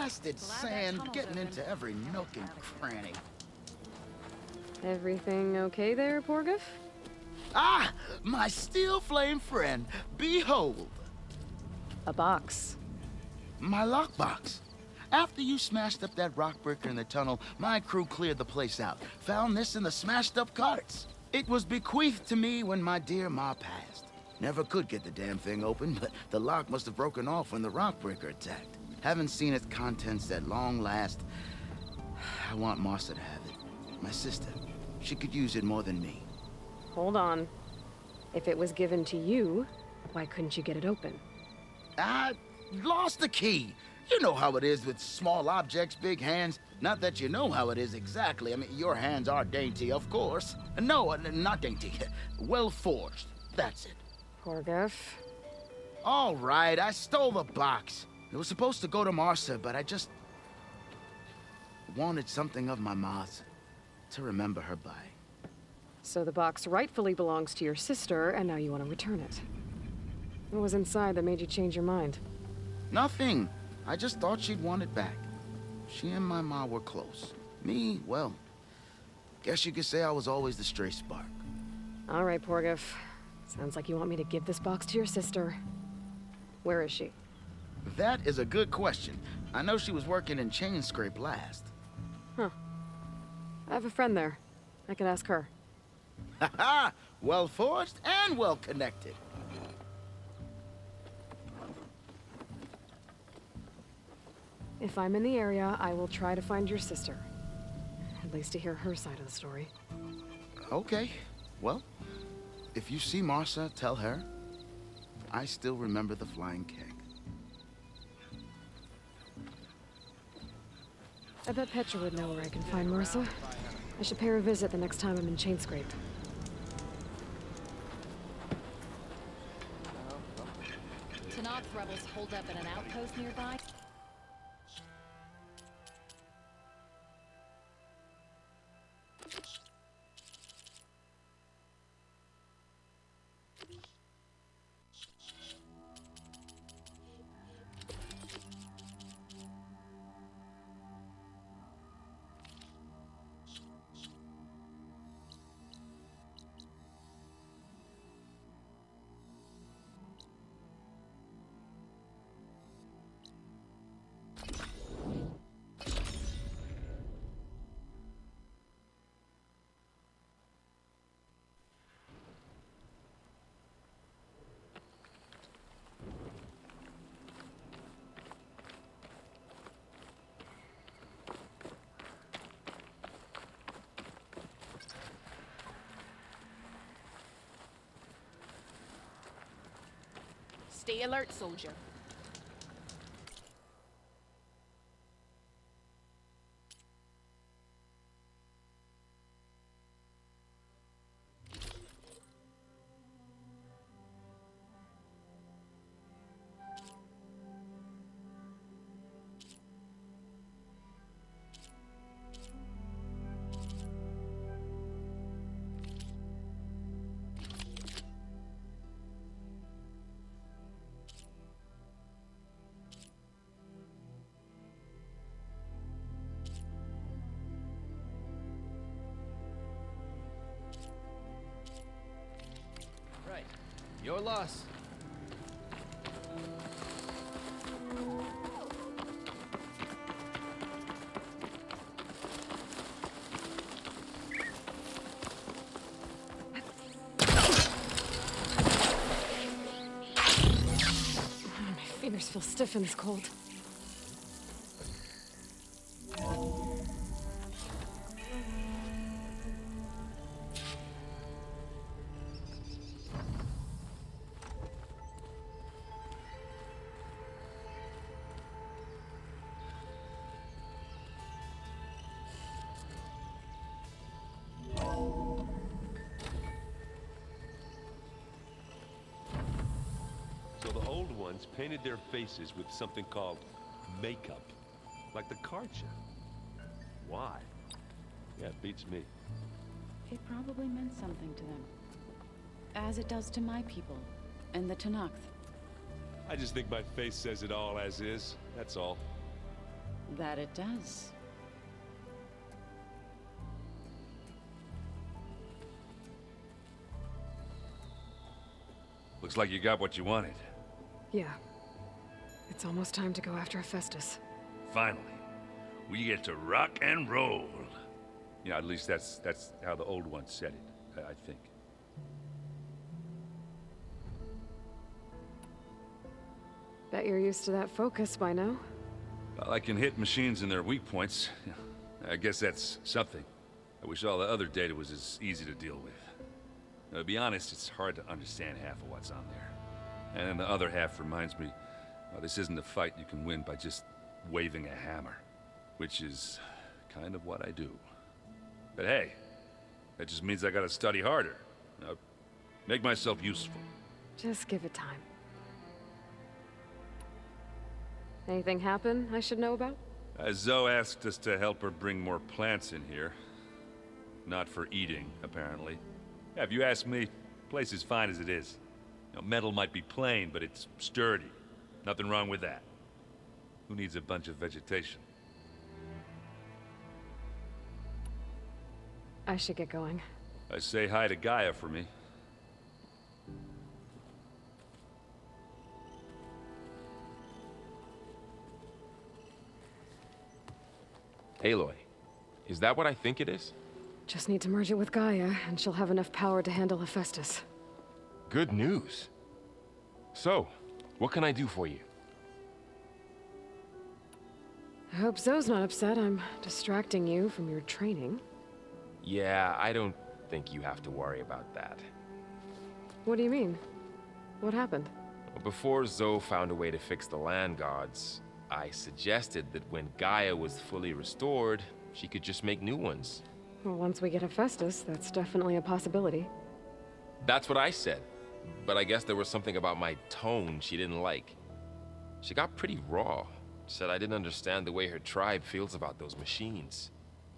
blasted sand getting into every nook and cranny. Everything okay there, Porguf? Ah! My steel flame friend, behold! A box. My lockbox. After you smashed up that rock breaker in the tunnel, my crew cleared the place out. Found this in the smashed up carts. It was bequeathed to me when my dear ma passed. Never could get the damn thing open, but the lock must have broken off when the rock breaker attacked. Haven't seen its contents at long last. I want Martha to have it. My sister. She could use it more than me. Hold on. If it was given to you, why couldn't you get it open? I lost the key. You know how it is with small objects, big hands. Not that you know how it is exactly. I mean, your hands are dainty, of course. No, not dainty. Well forged. That's it. Porguf. All right, I stole the box. It was supposed to go to Martha, but I just wanted something of my ma's to remember her by. So the box rightfully belongs to your sister, and now you want to return it. What was inside that made you change your mind? Nothing. I just thought she'd want it back. She and my ma were close. Me, well, guess you could say I was always the stray spark. All right, Porguf. Sounds like you want me to give this box to your sister. Where is she? That is a good question. I know she was working in Chain Scrape last. Huh. I have a friend there. I could ask her. Ha ha! Well forged and well connected. If I'm in the area, I will try to find your sister. At least to hear her side of the story. Okay. Well, if you see Martha, tell her I still remember the flying keg. I bet Petra would know where I can find Martha. I should pay her a visit the next time I'm in Chainscrape. Tanakh rebels hold up at an outpost nearby. Stay alert, soldier. Right. Your loss. My fingers feel stiff in this cold. So the old ones painted their faces with something called makeup, like the card show. Why? Yeah, it beats me. It probably meant something to them. As it does to my people, and the Tanakh. I just think my face says it all as is, that's all. That it does. Looks like you got what you wanted. Yeah. It's almost time to go after Hephaestus. Finally. We get to rock and roll. Yeah, at least that's how the old one said it, I think. Bet you're used to that focus by now. Well, I can hit machines in their weak points. I guess that's something. I wish all the other data was as easy to deal with. Now, to be honest, it's hard to understand half of what's on there. And then the other half reminds me, well, this isn't a fight you can win by just waving a hammer. Which is kind of what I do. But hey, that just means I gotta study harder. Make myself useful. Just give it time. Anything happen I should know about? Zoe asked us to help her bring more plants in here. Not for eating, apparently. Yeah, if you ask me, the place is fine as it is. You know, metal might be plain, but it's sturdy. Nothing wrong with that. Who needs a bunch of vegetation? I should get going. Say hi to Gaia for me. Aloy, is that what I think it is? Just need to merge it with Gaia, and she'll have enough power to handle Hephaestus. Good news. So, what can I do for you? I hope Zoe's not upset I'm distracting you from your training. Yeah, I don't think you have to worry about that. What do you mean? What happened? Before Zoe found a way to fix the land gods, I suggested that when Gaia was fully restored, she could just make new ones. Well, once we get Hephaestus, that's definitely a possibility. That's what I said, but I guess there was something about my tone she didn't like. She got pretty raw, said I didn't understand the way her tribe feels about those machines.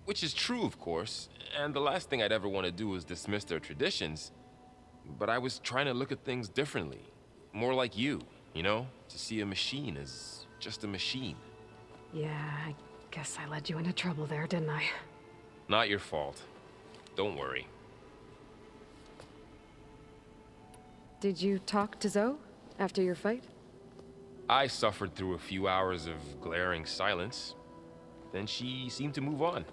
Which is true, of course, and the last thing I'd ever want to do is dismiss their traditions. But I was trying to look at things differently. More like you know? To see a machine as just a machine. Yeah, I guess I led you into trouble there, didn't I? Not your fault. Don't worry. Did you talk to Zoe after your fight? I suffered through a few hours of glaring silence. Then she seemed to move on.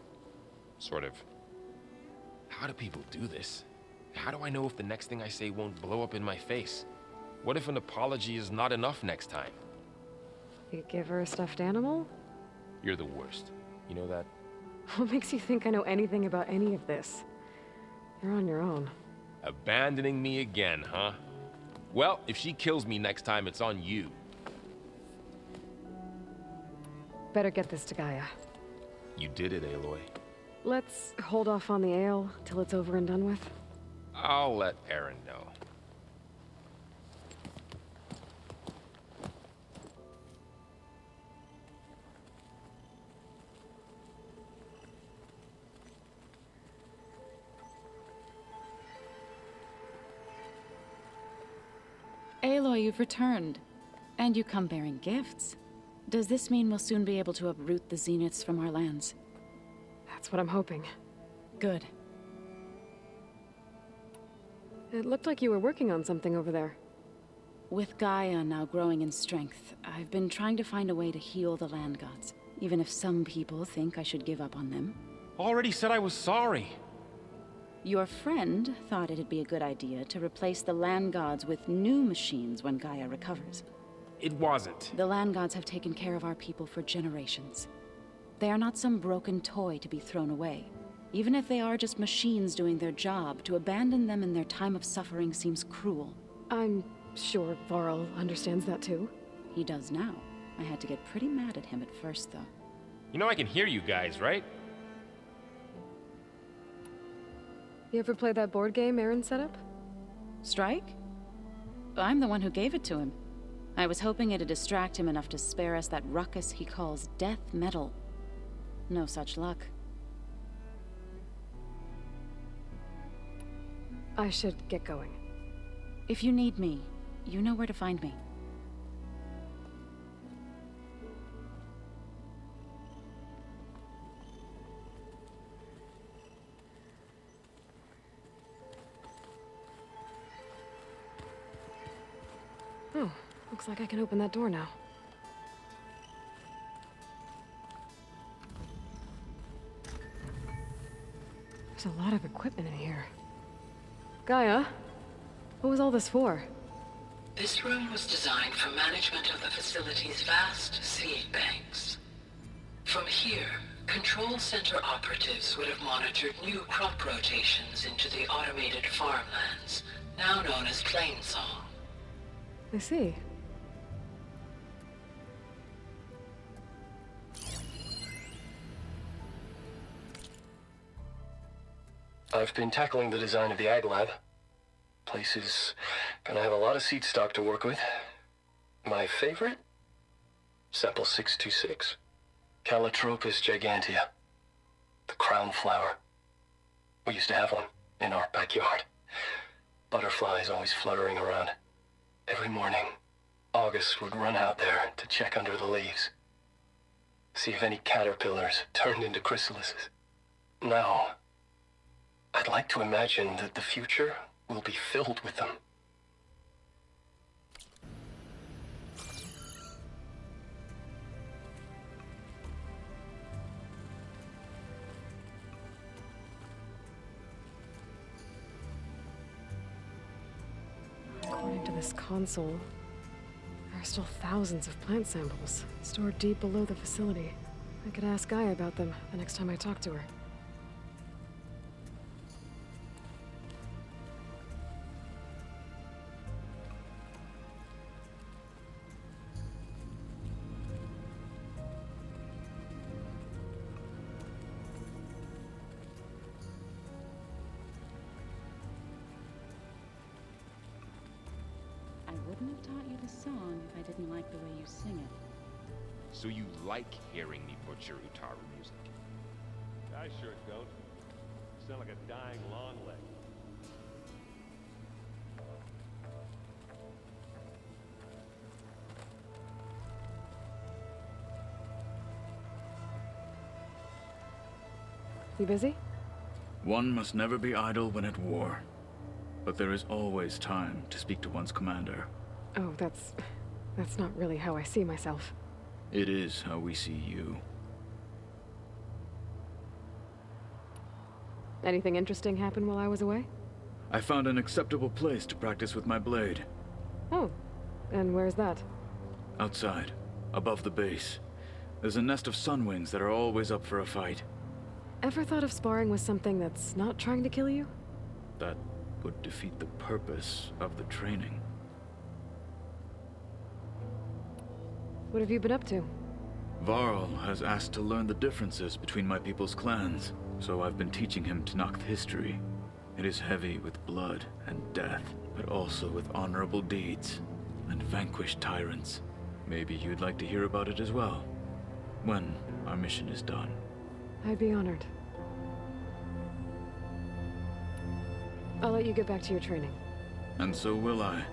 Sort of. How do people do this? How do I know if the next thing I say won't blow up in my face? What if an apology is not enough next time? You give her a stuffed animal? You're the worst. You know that? What makes you think I know anything about any of this? You're on your own. Abandoning me again, huh? Well, if she kills me next time, it's on you. Better get this to Gaia. You did it, Aloy. Let's hold off on the ale till it's over and done with. I'll let Aaron know. Aloy, you've returned. And you come bearing gifts. Does this mean we'll soon be able to uproot the Zeniths from our lands? That's what I'm hoping. Good. It looked like you were working on something over there. With Gaia now growing in strength, I've been trying to find a way to heal the land gods, even if some people think I should give up on them. Already said I was sorry. Your friend thought it'd be a good idea to replace the land gods with new machines when Gaia recovers. It wasn't. The land gods have taken care of our people for generations. They are not some broken toy to be thrown away. Even if they are just machines doing their job, to abandon them in their time of suffering seems cruel. I'm sure Varl understands that too. He does now. I had to get pretty mad at him at first, though. You know I can hear you guys, right? You ever play that board game Aaron set up? Strike? I'm the one who gave it to him. I was hoping it'd distract him enough to spare us that ruckus he calls death metal. No such luck. I should get going. If you need me, you know where to find me. Oh, looks like I can open that door now. There's a lot of equipment in here. Gaia, what was all this for? This room was designed for management of the facility's vast seed banks. From here, Control Center operatives would have monitored new crop rotations into the automated farmlands, now known as Plainsong. I see. I've been tackling the design of the Ag Lab. Place is gonna have a lot of seed stock to work with. My favorite? Sample 626. Calotropis gigantea. The crown flower. We used to have one in our backyard. Butterflies always fluttering around. Every morning, August would run out there to check under the leaves. See if any caterpillars turned into chrysalises. Now, I'd like to imagine that the future will be filled with them. According to this console, there are still thousands of plant samples stored deep below the facility. I could ask Gaia about them the next time I talk to her. I wouldn't have taught you the song if I didn't like the way you sing it. So you like hearing me butcher Utaru music? I sure don't. You sound like a dying long leg. You busy? One must never be idle when at war. But there is always time to speak to one's commander. Oh, that's not really how I see myself. It is how we see you. Anything interesting happen while I was away? I found an acceptable place to practice with my blade. Oh, and where's that? Outside, above the base. There's a nest of sunwings that are always up for a fight. Ever thought of sparring with something that's not trying to kill you? That would defeat the purpose of the training. What have you been up to? Varl has asked to learn the differences between my people's clans, so I've been teaching him Tenakth history. It is heavy with blood and death, but also with honorable deeds and vanquished tyrants. Maybe you'd like to hear about it as well, when our mission is done. I'd be honored. I'll let you get back to your training. And so will I.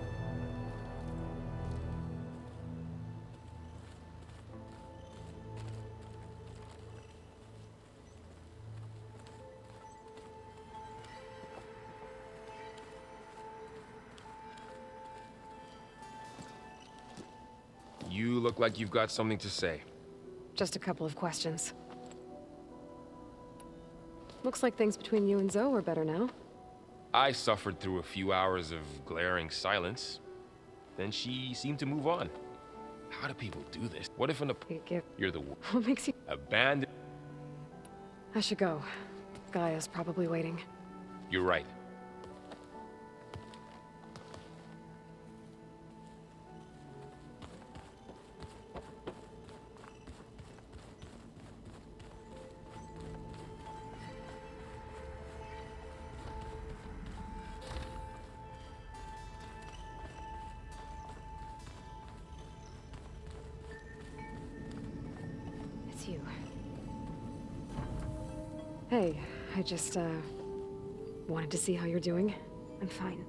You look like you've got something to say. Just a couple of questions. Looks like things between you and Zoe are better now. I suffered through a few hours of glaring silence. Then she seemed to move on. How do people do this? What if you're the What makes you... abandoned? I should go. Gaia's probably waiting. You're right. You. Hey, I just, wanted to see how you're doing. I'm fine.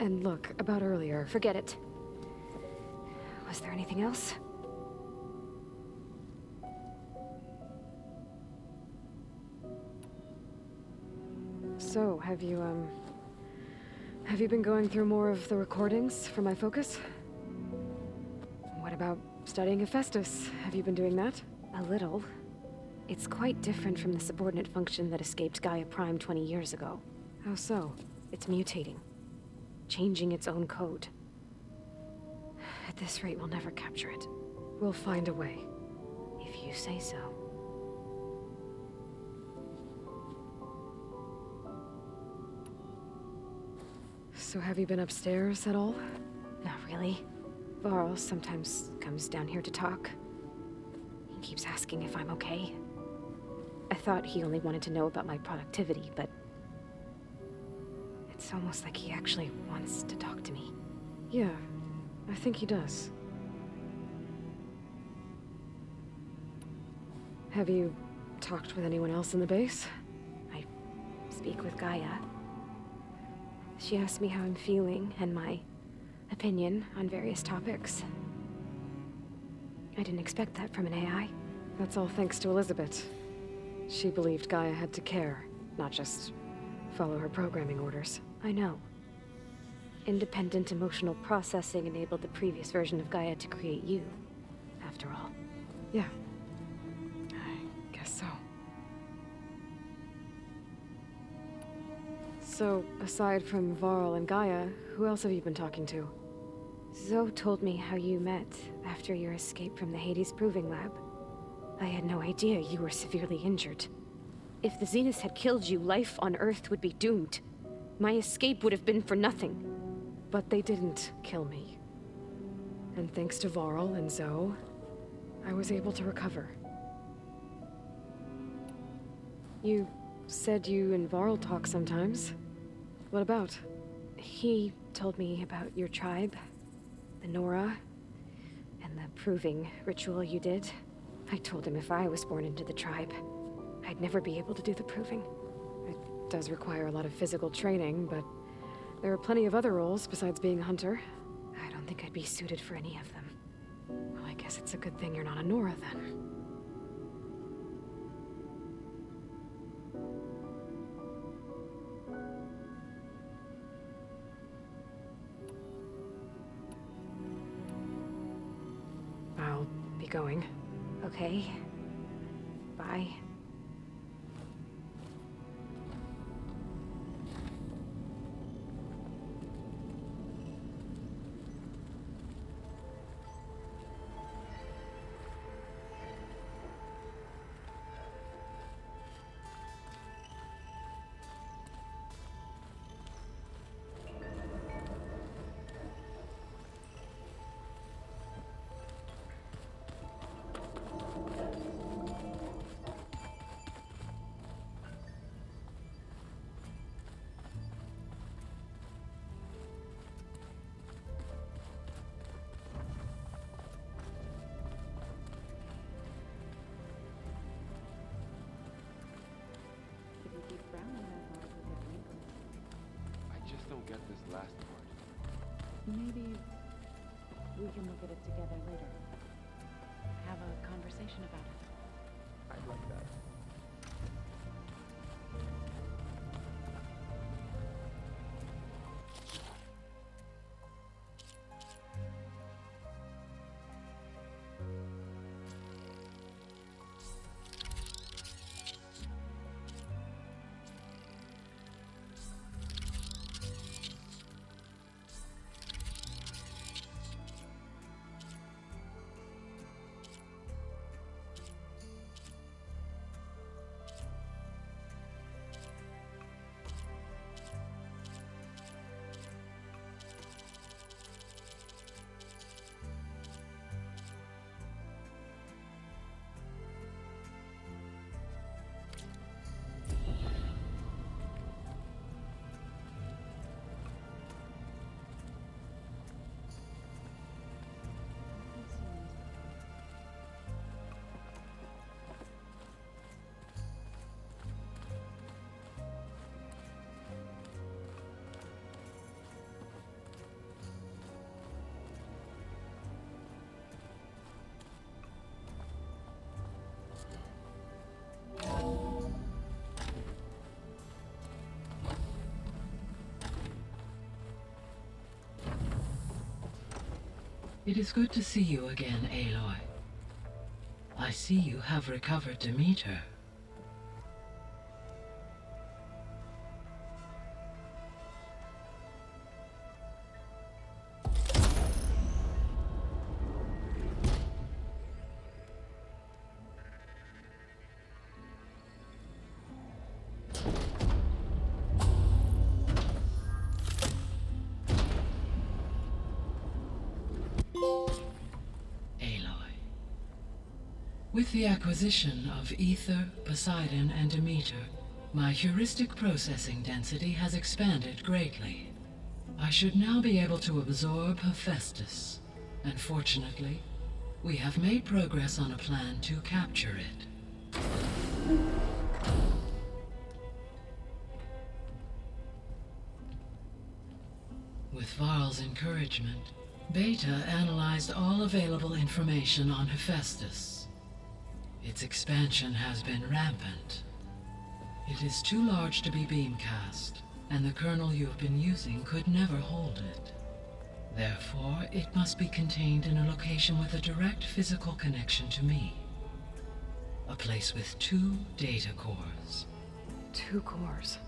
And look, about earlier, Forget it. Was there anything else? so, have you, Have you been going through more of the recordings for my focus? What about studying Hephaestus? Have you been doing that? A little. It's quite different from the subordinate function that escaped Gaia Prime 20 years ago. How so? It's mutating. Changing its own code. At this rate, we'll never capture it. We'll find a way. If you say so. So have you been upstairs at all? Not really. Varl sometimes comes down here to talk. He keeps asking if I'm okay. I thought he only wanted to know about my productivity, but... it's almost like he actually wants to talk to me. Yeah, I think he does. Have you talked with anyone else in the base? I speak with Gaia. She asked me how I'm feeling and my opinion on various topics. I didn't expect that from an AI. That's all thanks to Elizabeth. She believed Gaia had to care, not just follow her programming orders. I know. Independent emotional processing enabled the previous version of Gaia to create you, after all. Yeah. I guess so. So, aside from Varl and Gaia, who else have you been talking to? Zoe told me how you met after your escape from the Hades Proving Lab. I had no idea you were severely injured. If the Zeniths had killed you, life on Earth would be doomed. My escape would have been for nothing. But they didn't kill me. And thanks to Varl and Zoe, I was able to recover. You said you and Varl talk sometimes. What about? He told me about your tribe, the Nora, and the proving ritual you did. I told him if I was born into the tribe, I'd never be able to do the proving. It does require a lot of physical training, but there are plenty of other roles besides being a hunter. I don't think I'd be suited for any of them. Well, I guess it's a good thing you're not a Nora, then. I'll be going. Okay. Bye. Don't get this last part. Maybe we can look at it together later. Have a conversation about it. I'd like that. It is good to see you again, Aloy. I see you have recovered Demeter. With the acquisition of Ether, Poseidon, and Demeter, my heuristic processing density has expanded greatly. I should now be able to absorb Hephaestus, and fortunately, we have made progress on a plan to capture it. With Varl's encouragement, Beta analyzed all available information on Hephaestus. Its expansion has been rampant. It is too large to be beamcast, and the kernel you have been using could never hold it. Therefore, it must be contained in a location with a direct physical connection to me. A place with 2 data cores. 2 cores?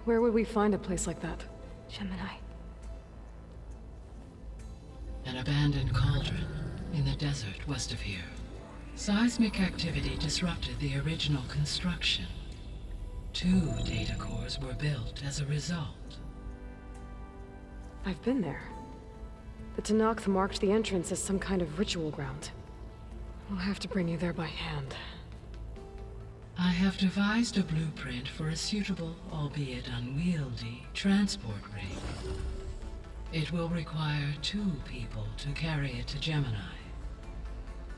Where would we find a place like that? Gemini. An abandoned cauldron in the desert west of here. Seismic activity disrupted the original construction. 2 data cores were built as a result. I've been there. The Tenakth marked the entrance as some kind of ritual ground. We'll have to bring you there by hand. I have devised a blueprint for a suitable, albeit unwieldy, transport rig. It will require 2 people to carry it to Gemini.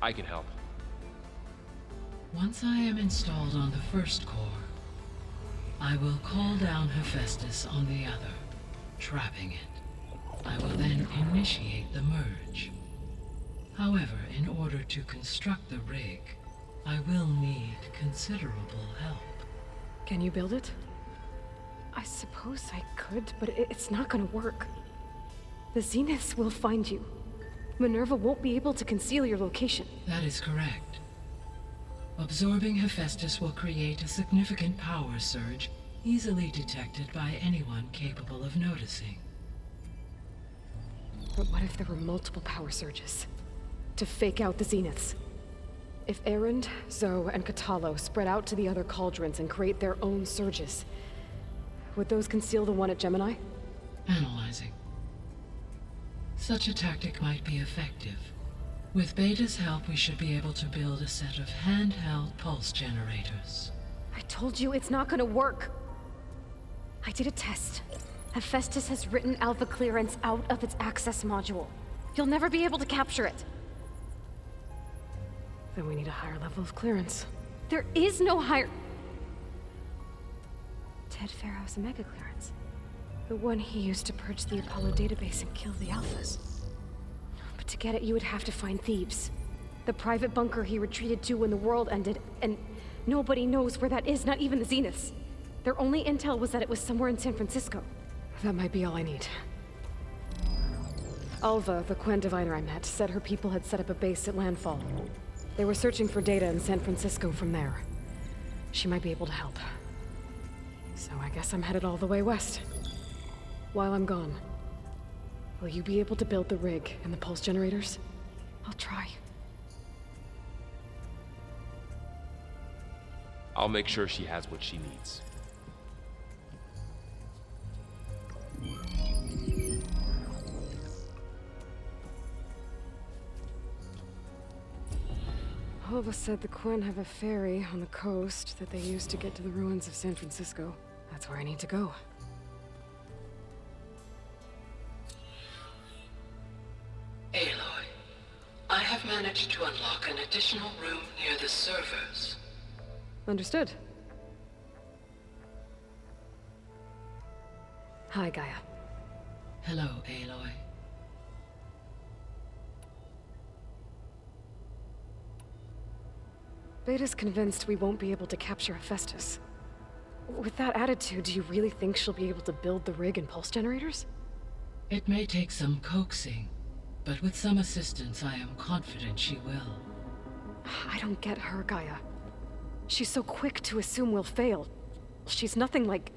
I can help. Once I am installed on the first core, I will call down Hephaestus on the other, trapping it. I will then initiate the merge. However, in order to construct the rig, I will need considerable help. Can you build it? I suppose I could, but it's not gonna work. The Zeniths will find you. Minerva won't be able to conceal your location. That is correct. Absorbing Hephaestus will create a significant power surge, easily detected by anyone capable of noticing. But what if there were multiple power surges? To fake out the Zeniths? If Erend, Zoe, and Katalo spread out to the other cauldrons and create their own surges, would those conceal the one at Gemini? Analyzing. Such a tactic might be effective. With Beta's help, we should be able to build a set of handheld pulse generators. I told you it's not gonna work. I did a test. Hephaestus has written Alpha clearance out of its access module. You'll never be able to capture it. Then we need a higher level of clearance. There is no higher... Ted Faro's mega clearance. The one he used to purge the Apollo database and kill the Alphas. But to get it, you would have to find Thebes. The private bunker he retreated to when the world ended, and nobody knows where that is, not even the Zeniths. Their only intel was that it was somewhere in San Francisco. That might be all I need. Alva, the Quen diviner I met, said her people had set up a base at landfall. They were searching for data in San Francisco from there. She might be able to help. So I guess I'm headed all the way west. While I'm gone, will you be able to build the rig and the pulse generators? I'll try. I'll make sure she has what she needs. Alva said the Quen have a ferry on the coast that they use to get to the ruins of San Francisco. That's where I need to go. Aloy, I have managed to unlock an additional room near the servers. Understood. Hi, Gaia. Hello, Aloy. Beta's convinced we won't be able to capture Hephaestus. With that attitude, do you really think she'll be able to build the rig and pulse generators? It may take some coaxing, but with some assistance, I am confident she will. I don't get her, Gaia. She's so quick to assume we'll fail. She's nothing like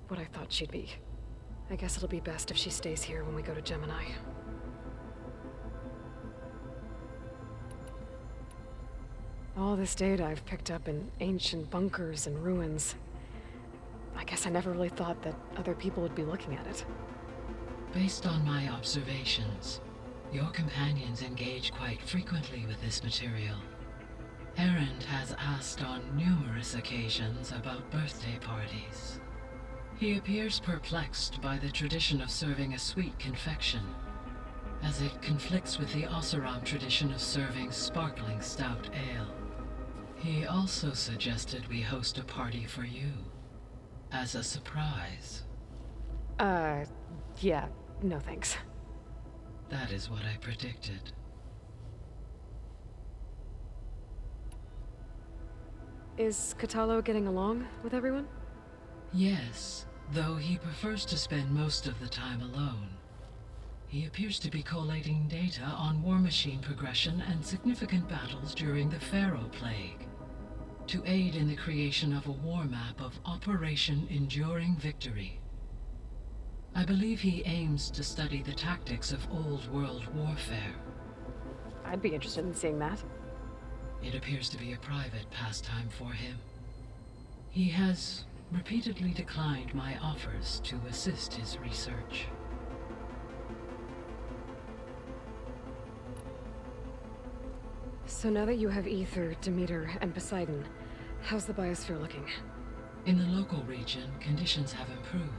what I thought she'd be. I guess it'll be best if she stays here when we go to Gemini. All this data I've picked up in ancient bunkers and ruins. I guess I never really thought that other people would be looking at it. Based on my observations, your companions engage quite frequently with this material. Erend has asked on numerous occasions about birthday parties. He appears perplexed by the tradition of serving a sweet confection, as it conflicts with the Oseram tradition of serving sparkling stout ale. He also suggested we host a party for you, as a surprise. Yeah, no thanks. That is what I predicted. Is Katalo getting along with everyone? Yes, though he prefers to spend most of the time alone. He appears to be collating data on war machine progression and significant battles during the Faro plague, to aid in the creation of a war map of Operation Enduring Victory. I believe he aims to study the tactics of old world warfare. I'd be interested in seeing that. It appears to be a private pastime for him. He has repeatedly declined my offers to assist his research. So now that you have Ether, Demeter, and Poseidon, how's the biosphere looking? In the local region, conditions have improved.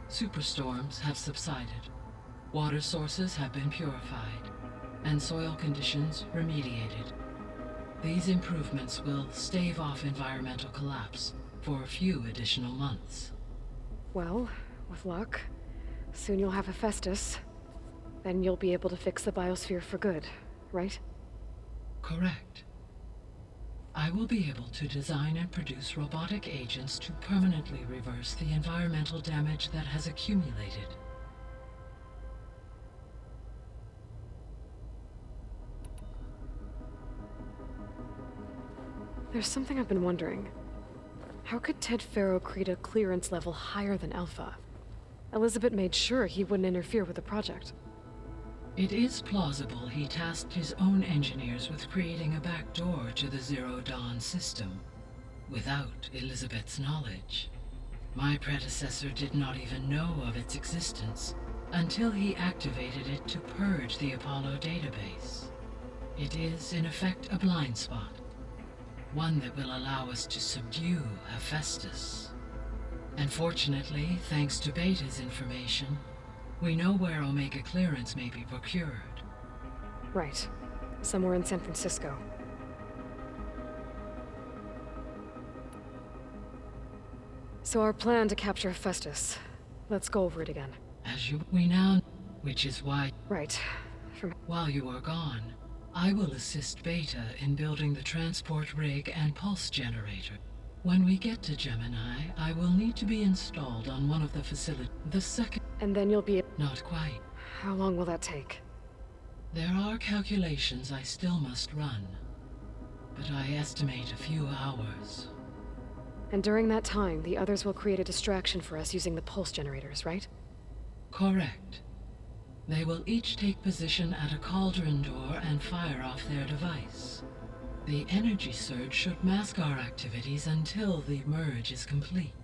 Superstorms have subsided, water sources have been purified, and soil conditions remediated. These improvements will stave off environmental collapse for a few additional months. Well, with luck, soon you'll have Hephaestus. Then you'll be able to fix the biosphere for good, right? Correct. I will be able to design and produce robotic agents to permanently reverse the environmental damage that has accumulated. There's something I've been wondering. How could Ted Faro create a clearance level higher than Alpha? Elizabeth made sure he wouldn't interfere with the project. It is plausible he tasked his own engineers with creating a backdoor to the Zero Dawn system, without Elizabeth's knowledge. My predecessor did not even know of its existence until he activated it to purge the Apollo database. It is, in effect, a blind spot. One that will allow us to subdue Hephaestus. And fortunately, thanks to Beta's information, we know where Omega clearance may be procured. Right. Somewhere in San Francisco. So our plan to capture Hephaestus. Let's go over it again. We now... which is why... Right. While you are gone, I will assist Beta in building the transport rig and pulse generator. When we get to Gemini, I will need to be installed on one of the facilities. The second... And then you'll be... Not quite. How long will that take? There are calculations I still must run, but I estimate a few hours. And during that time, the others will create a distraction for us using the pulse generators, right? Correct. They will each take position at a cauldron door and fire off their device. The energy surge should mask our activities until the merge is complete.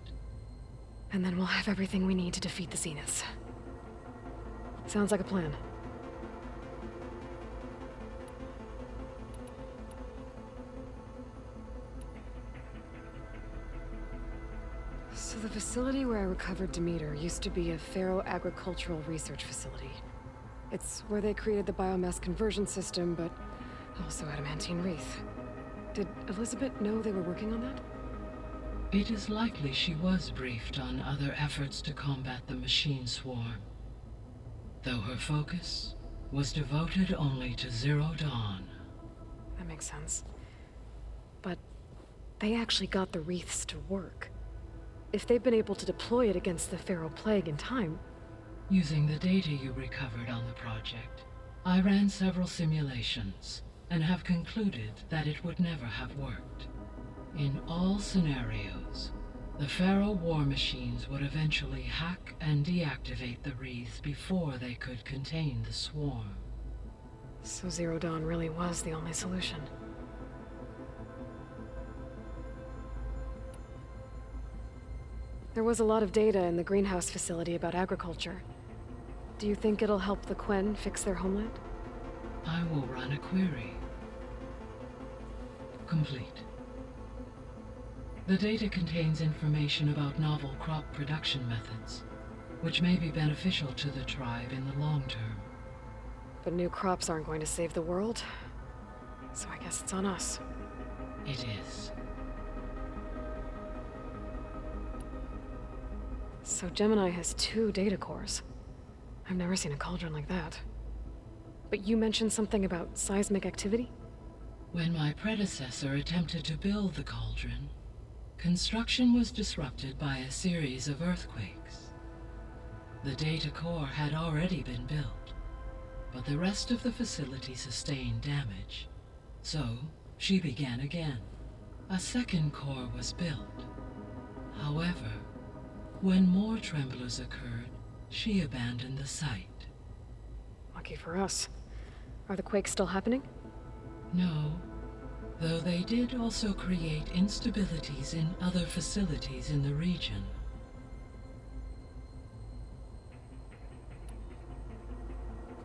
And then we'll have everything we need to defeat the Zeniths. Sounds like a plan. So the facility where I recovered Demeter used to be a Faro agricultural research facility. It's where they created the biomass conversion system, but also adamantine wreath. Did Elizabeth know they were working on that? It is likely she was briefed on other efforts to combat the machine swarm, though her focus was devoted only to Zero Dawn. That makes sense. But they actually got the wreaths to work. If they've been able to deploy it against the Faro plague in time, Using the data you recovered on the project, I ran several simulations and have concluded that it would never have worked. In all scenarios, the Faro war machines would eventually hack and deactivate the wreaths before they could contain the swarm. So Zero Dawn really was the only solution. There was a lot of data in the greenhouse facility about agriculture. Do you think it'll help the Quen fix their homeland? I will run a query. Complete. The data contains information about novel crop production methods, which may be beneficial to the tribe in the long term. But new crops aren't going to save the world, so I guess it's on us. It is. So Gemini has 2 data cores. I've never seen a cauldron like that. But you mentioned something about seismic activity? When my predecessor attempted to build the cauldron, construction was disrupted by a series of earthquakes. The data core had already been built, but the rest of the facility sustained damage. So, she began again. A second core was built. However, when more tremblers occurred, she abandoned the site. Lucky for us. Are the quakes still happening? No, though they did also create instabilities in other facilities in the region.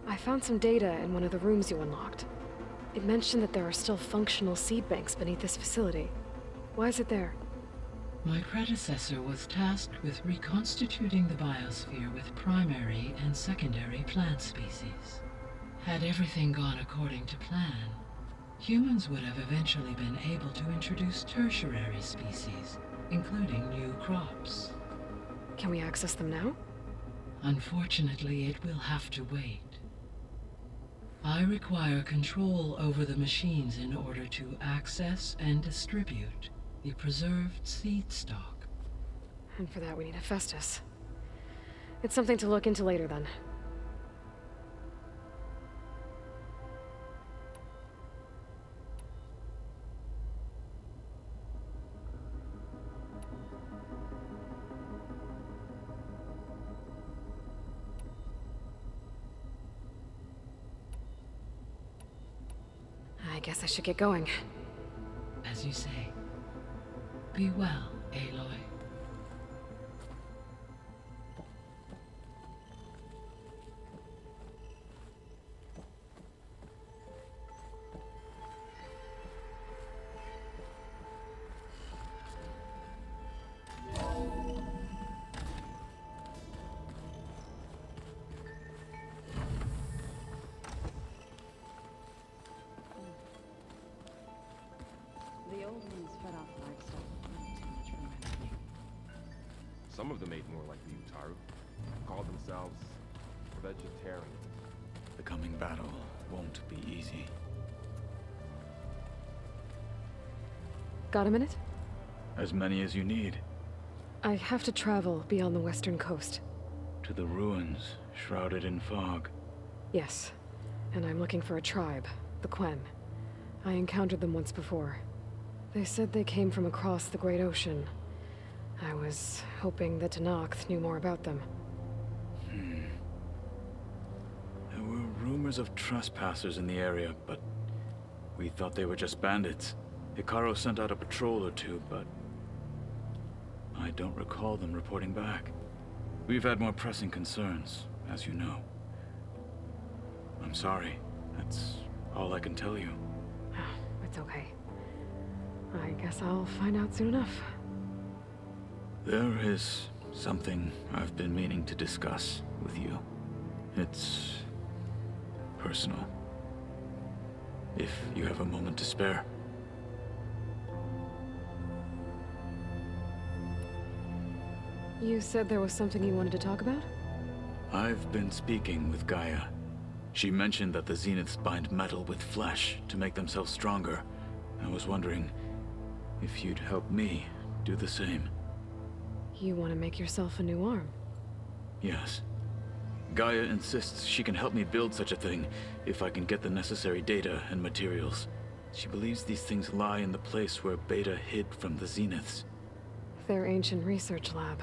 I found some data in one of the rooms you unlocked. It mentioned that there are still functional seed banks beneath this facility. Why is it there? My predecessor was tasked with reconstituting the biosphere with primary and secondary plant species. Had everything gone according to plan, humans would have eventually been able to introduce tertiary species, including new crops. Can we access them now? Unfortunately, it will have to wait. I require control over the machines in order to access and distribute the preserved seed stock. And for that we need Hephaestus. It's something to look into later then. I guess I should get going. As you say. Be well, Aloy. The old ones fed off livestock. Too much for my liking. Some of them ate more like the Utaru. Called themselves vegetarians. The coming battle won't be easy. Got a minute? As many as you need. I have to travel beyond the western coast. To the ruins, shrouded in fog. Yes, and I'm looking for a tribe, the Quen. I encountered them once before. They said they came from across the Great Ocean. I was hoping that Tenakth knew more about them. There were rumors of trespassers in the area, but we thought they were just bandits. Hikaru sent out a patrol or two, but I don't recall them reporting back. We've had more pressing concerns, as you know. I'm sorry. That's all I can tell you. It's okay. I guess I'll find out soon enough. There is something I've been meaning to discuss with you. It's personal. If you have a moment to spare. You said there was something you wanted to talk about? I've been speaking with Gaia. She mentioned that the Zeniths bind metal with flesh to make themselves stronger. I was wondering if you'd help me do the same. You want to make yourself a new arm? Yes. Gaia insists she can help me build such a thing if I can get the necessary data and materials. She believes these things lie in the place where Beta hid from the Zeniths. Their ancient research lab.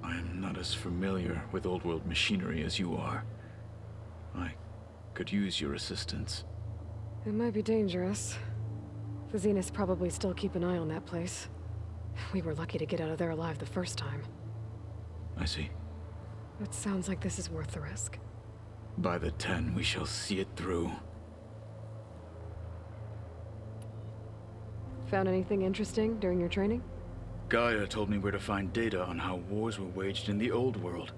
I am not as familiar with old-world machinery as you are. I could use your assistance. It might be dangerous. The Zeniths probably still keep an eye on that place. We were lucky to get out of there alive the first time. I see. It sounds like this is worth the risk. By the 10, we shall see it through. Found anything interesting during your training? Gaia told me where to find data on how wars were waged in the old world.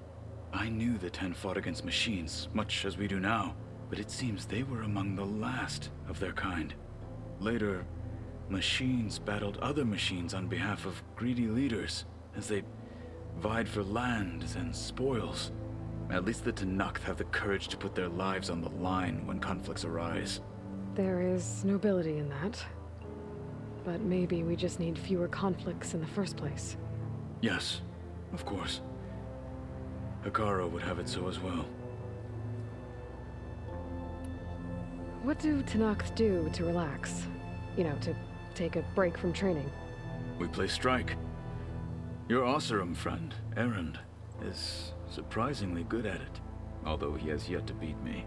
I knew the 10 fought against machines, much as we do now, but it seems they were among the last of their kind. Later, machines battled other machines on behalf of greedy leaders, as they vied for lands and spoils. At least the Tenakth have the courage to put their lives on the line when conflicts arise. There is nobility in that. But maybe we just need fewer conflicts in the first place. Yes, of course. Hikaru would have it so as well. What do Tenakth do to relax? You know, to take a break from training? We play strike. Your Oseram friend, Erend, is surprisingly good at it, although he has yet to beat me.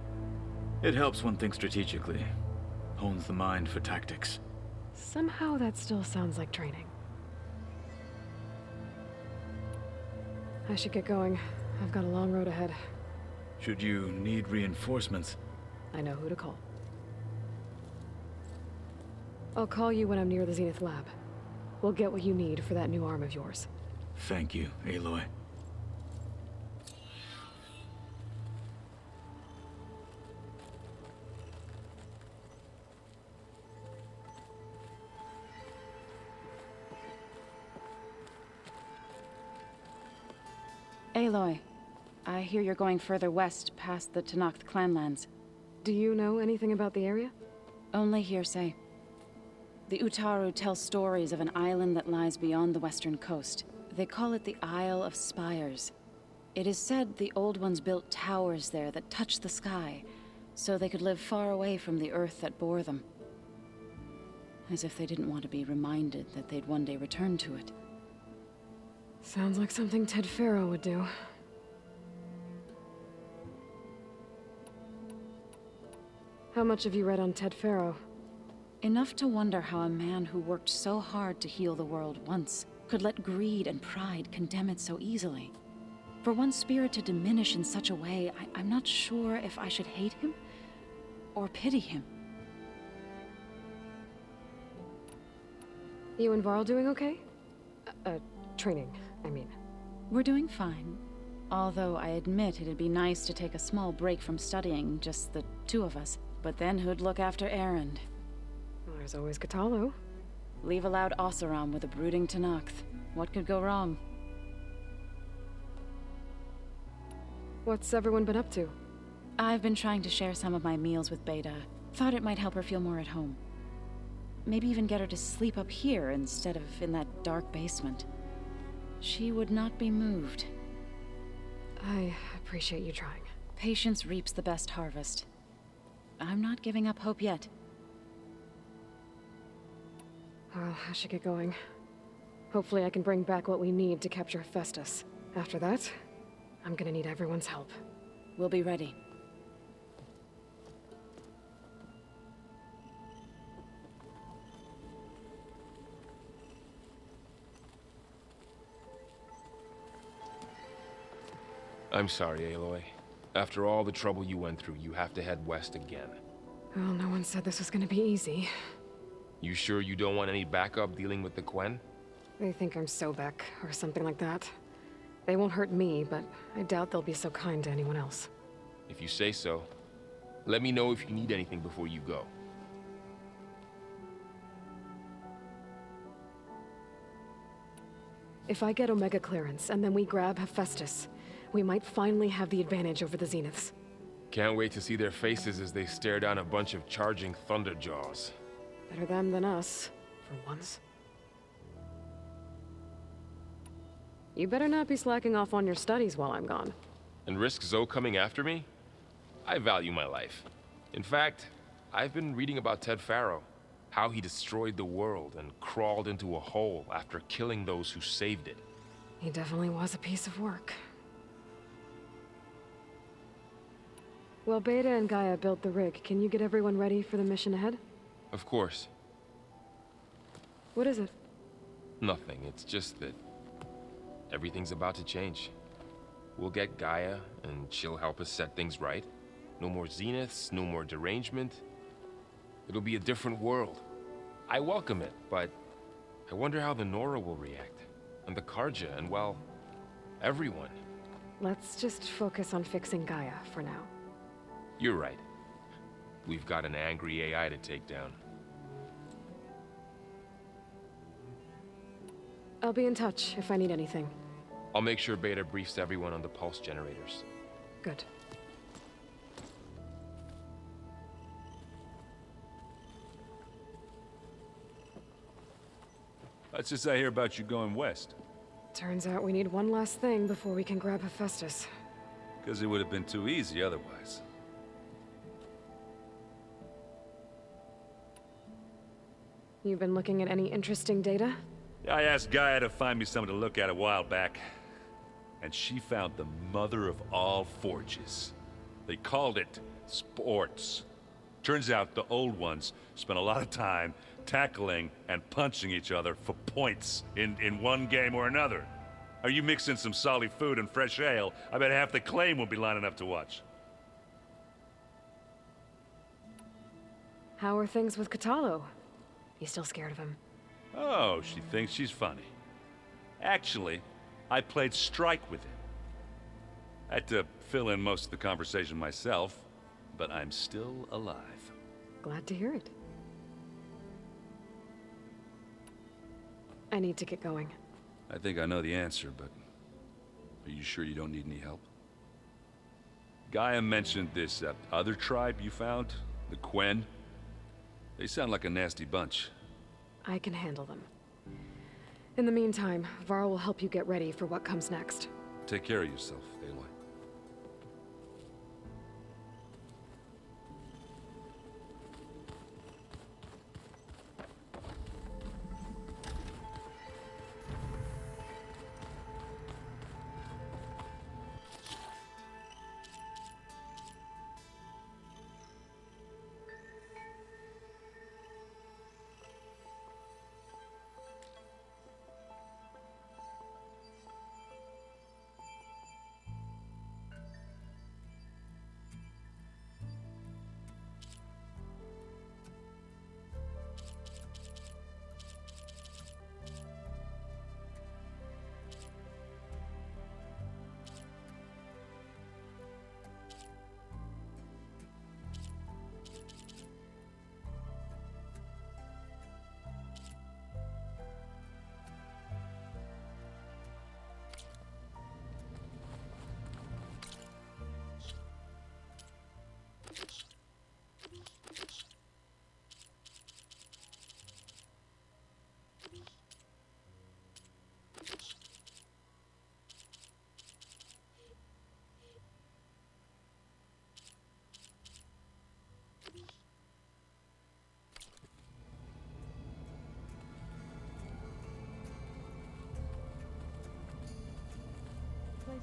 It helps one think strategically, hones the mind for tactics. Somehow that still sounds like training. I should get going. I've got a long road ahead. Should you need reinforcements, I know who to call. I'll call you when I'm near the Zenith lab. We'll get what you need for that new arm of yours. Thank you, Aloy. Aloy, I hear you're going further west past the Tenakth clanlands. Do you know anything about the area? Only hearsay. The Utaru tell stories of an island that lies beyond the western coast. They call it the Isle of Spires. It is said the Old Ones built towers there that touch the sky, so they could live far away from the earth that bore them. As if they didn't want to be reminded that they'd one day return to it. Sounds like something Ted Faro would do. How much have you read on Ted Faro? Enough to wonder how a man who worked so hard to heal the world once could let greed and pride condemn it so easily. For one's spirit to diminish in such a way, I'm not sure if I should hate him or pity him. You and Varl doing okay? Training, I mean. We're doing fine. Although I admit it'd be nice to take a small break from studying, just the two of us. But then who'd look after Erend? Well, there's always Gatalo. Leave a loud Oseram with a brooding Tenakth. What could go wrong? What's everyone been up to? I've been trying to share some of my meals with Beta. Thought it might help her feel more at home. Maybe even get her to sleep up here instead of in that dark basement. She would not be moved. I appreciate you trying. Patience reaps the best harvest. I'm not giving up hope yet. Well, I should get going. Hopefully I can bring back what we need to capture Festus. After that, I'm gonna need everyone's help. We'll be ready. I'm sorry, Aloy. After all the trouble you went through, you have to head west again. Well, no one said this was gonna be easy. You sure you don't want any backup dealing with the Quen? They think I'm Sobek, or something like that. They won't hurt me, but I doubt they'll be so kind to anyone else. If you say so. Let me know if you need anything before you go. If I get Omega clearance, and then we grab Hephaestus, we might finally have the advantage over the Zeniths. Can't wait to see their faces as they stare down a bunch of charging Thunderjaws. Better them than us, for once. You better not be slacking off on your studies while I'm gone. And risk Zoe coming after me? I value my life. In fact, I've been reading about Ted Faro, how he destroyed the world and crawled into a hole after killing those who saved it. He definitely was a piece of work. Well, Beta and Gaia built the rig. Can you get everyone ready for the mission ahead? Of course. What is it? Nothing. It's just that everything's about to change. We'll get Gaia, and she'll help us set things right. No more zeniths, no more derangement. It'll be a different world. I welcome it, but I wonder how the Nora will react. And the Karja, and well, everyone. Let's just focus on fixing Gaia for now. You're right. We've got an angry AI to take down. I'll be in touch if I need anything. I'll make sure Beta briefs everyone on the pulse generators. Good. What's this I hear about you going west? Turns out we need one last thing before we can grab Hephaestus. Because it would have been too easy otherwise. You've been looking at any interesting data? I asked Gaia to find me something to look at a while back. And she found the mother of all forges. They called it sports. Turns out the old ones spent a lot of time tackling and punching each other for points in one game or another. Are you mixing some solid food and fresh ale? I bet half the claim will be lining up to watch. How are things with Katalo? You still scared of him? Oh, she thinks she's funny. Actually, I played strike with him. I had to fill in most of the conversation myself, but I'm still alive. Glad to hear it. I need to get going. I think I know the answer, but are you sure you don't need any help? Gaia mentioned this other tribe you found, the Quen. They sound like a nasty bunch. I can handle them. In the meantime, Varl will help you get ready for what comes next. Take care of yourself, Aloy.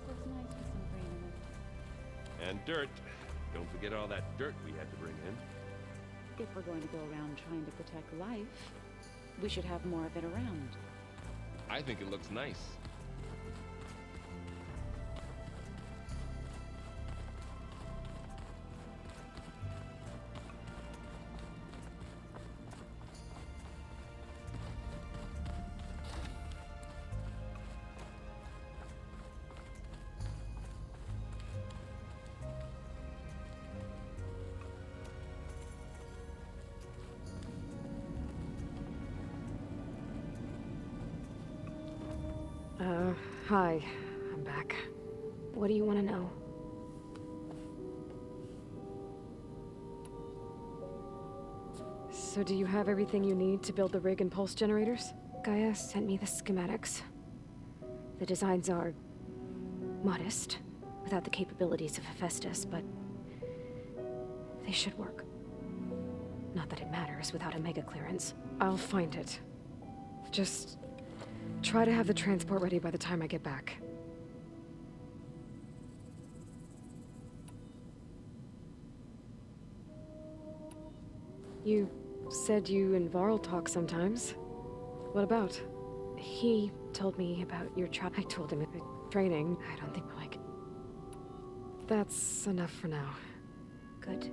Looks nice with some green in it. And dirt. Don't forget all that dirt we had to bring in. If we're going to go around trying to protect life, we should have more of it around. I think it looks nice. Hi. I'm back. What do you want to know? So do you have everything you need to build the rig and pulse generators? Gaia sent me the schematics. The designs are modest, without the capability capabilities of Hephaestus, but they should work. Not that it matters without a mega clearance. I'll find it. Just try to have the transport ready by the time I get back. You said you and Varl talk sometimes. What about? He told me about your job. I told him training. I don't think like... That's enough for now. Good.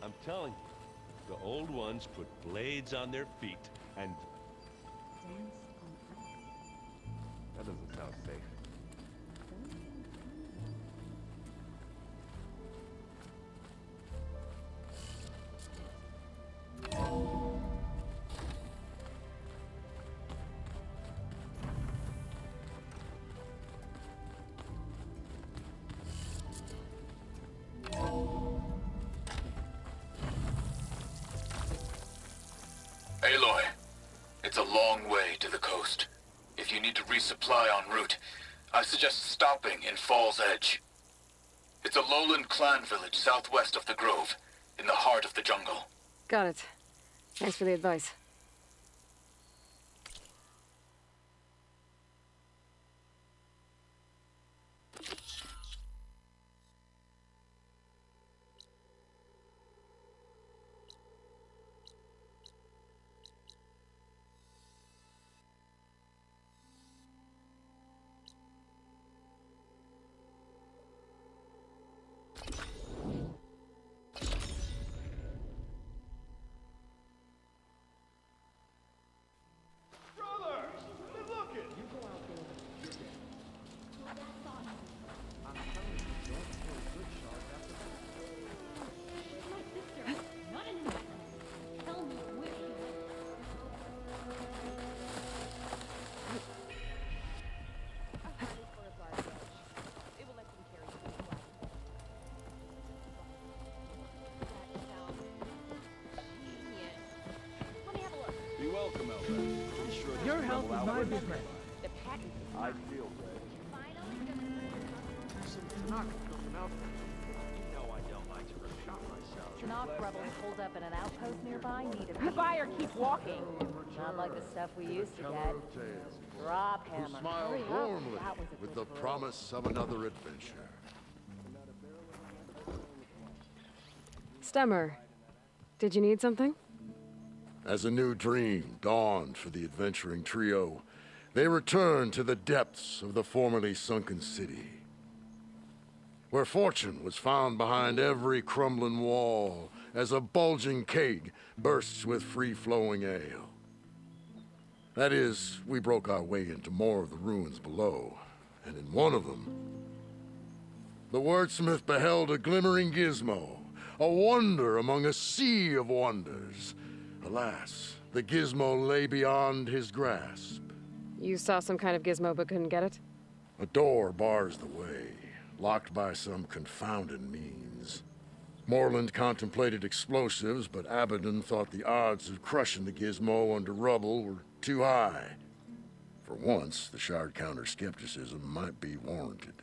I'm telling you, the old ones put blades on their feet and... That doesn't sound safe. Aloy, it's a long way to the coast. If you need to resupply en route, I suggest stopping in Fall's Edge. It's a lowland clan village southwest of the Grove, in the heart of the jungle. Got it. Thanks for the advice. Your health is my business. The patent. I feel red. Knock rebels holed up in an outpost nearby need The buyer keeps walking. not like the stuff we used to get. Drop hammer. Who smiled Hurry up. warmly That was a with good the rule. promise of another adventure. Stemmur, did you need something? As a new dream dawned for the adventuring trio, they returned to the depths of the formerly sunken city, where fortune was found behind every crumbling wall as a bulging keg bursts with free-flowing ale. That is, we broke our way into more of the ruins below, and in one of them, the wordsmith beheld a glimmering gizmo, a wonder among a sea of wonders. Alas, the gizmo lay beyond his grasp. You saw some kind of gizmo but couldn't get it? A door bars the way, locked by some confounded means. Moreland contemplated explosives, but Abaddon thought the odds of crushing the gizmo under rubble were too high. For once, the Shard counter's skepticism might be warranted.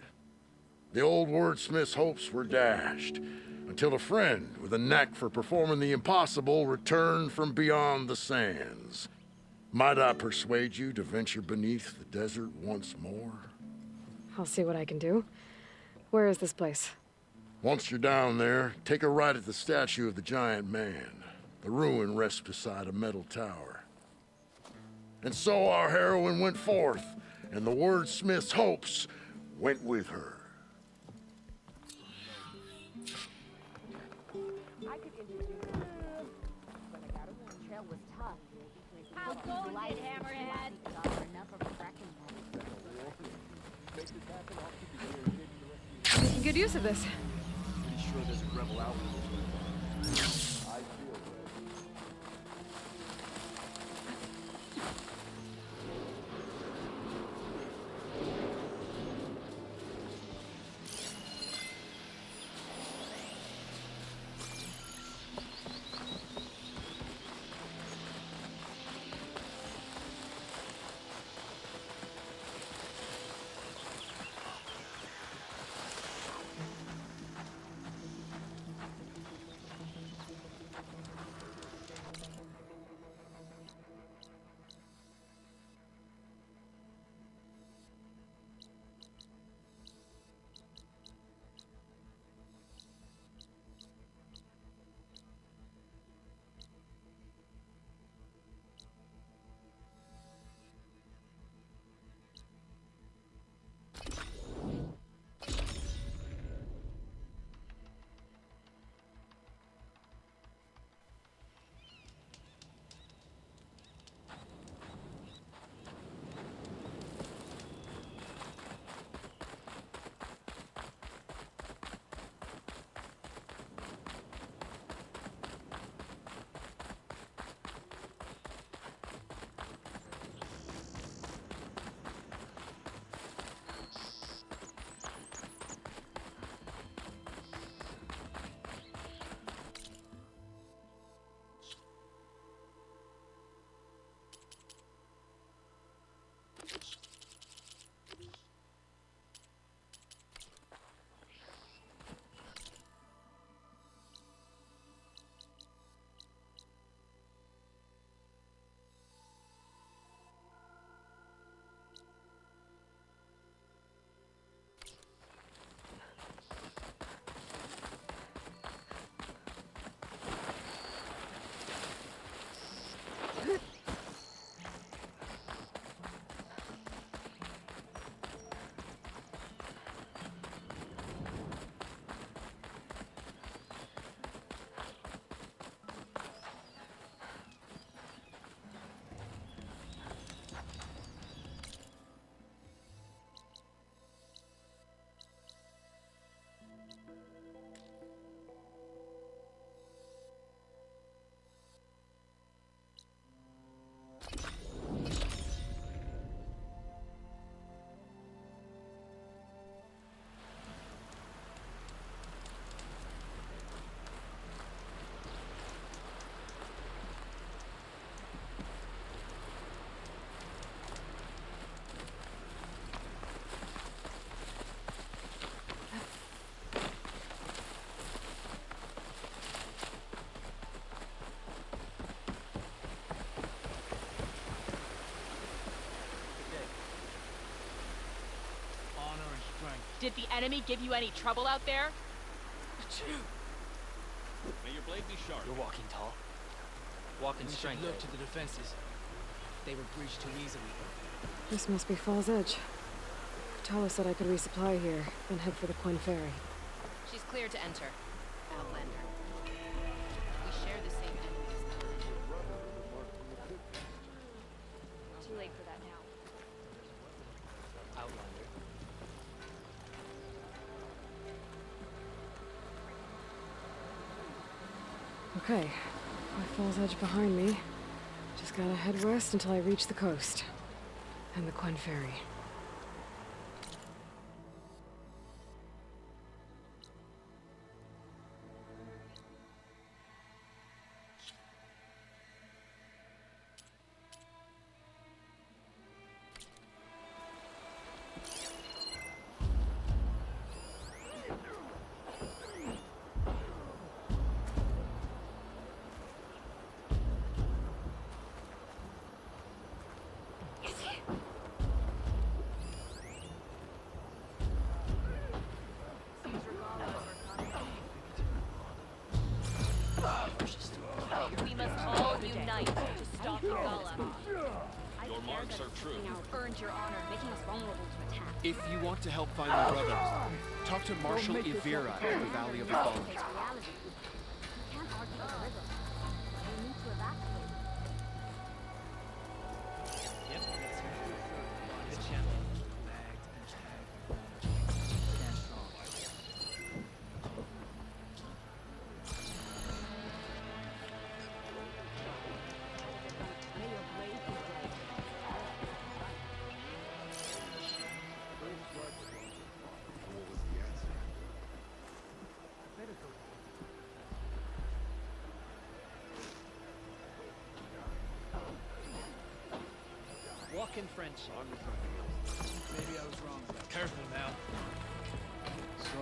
The old wordsmith's hopes were dashed, until a friend with a knack for performing the impossible returned from beyond the sands. Might I persuade you to venture beneath the desert once more? I'll see what I can do. Where is this place? Once you're down there, take a right at the statue of the giant man. The ruin rests beside a metal tower. And so our heroine went forth, and the wordsmith's hopes went with her. How goes it, Hammerhead? Making good use of this. Pretty sure there's a rebel outfit. I feel Did the enemy give you any trouble out there? May your blade be sharp. You're walking tall. Walking We should strength. look to the defenses. They were breached too easily. This must be Fall's Edge. Tala said I could resupply here, then head for the Quinn Ferry. She's clear to enter. Outlander. We share the same enemies. Too late for that now. Outlander. Okay, my Fall's Edge behind me. Just gotta head west until I reach the coast. And the Quinn Ferry. We must all unite to stop Regala. Your marks are true. Earned your honor, making us vulnerable to attack. If you want to help find your brothers, talk to Marshal Ivira in the Valley of the Fallen. Face reality. We can't argue with the river. We need to evacuate. Yep, that's it. Good champion. Bagged and tagged. Stand strong. May your blade be bright. Walk in French. Maybe I was wrong. Careful now. So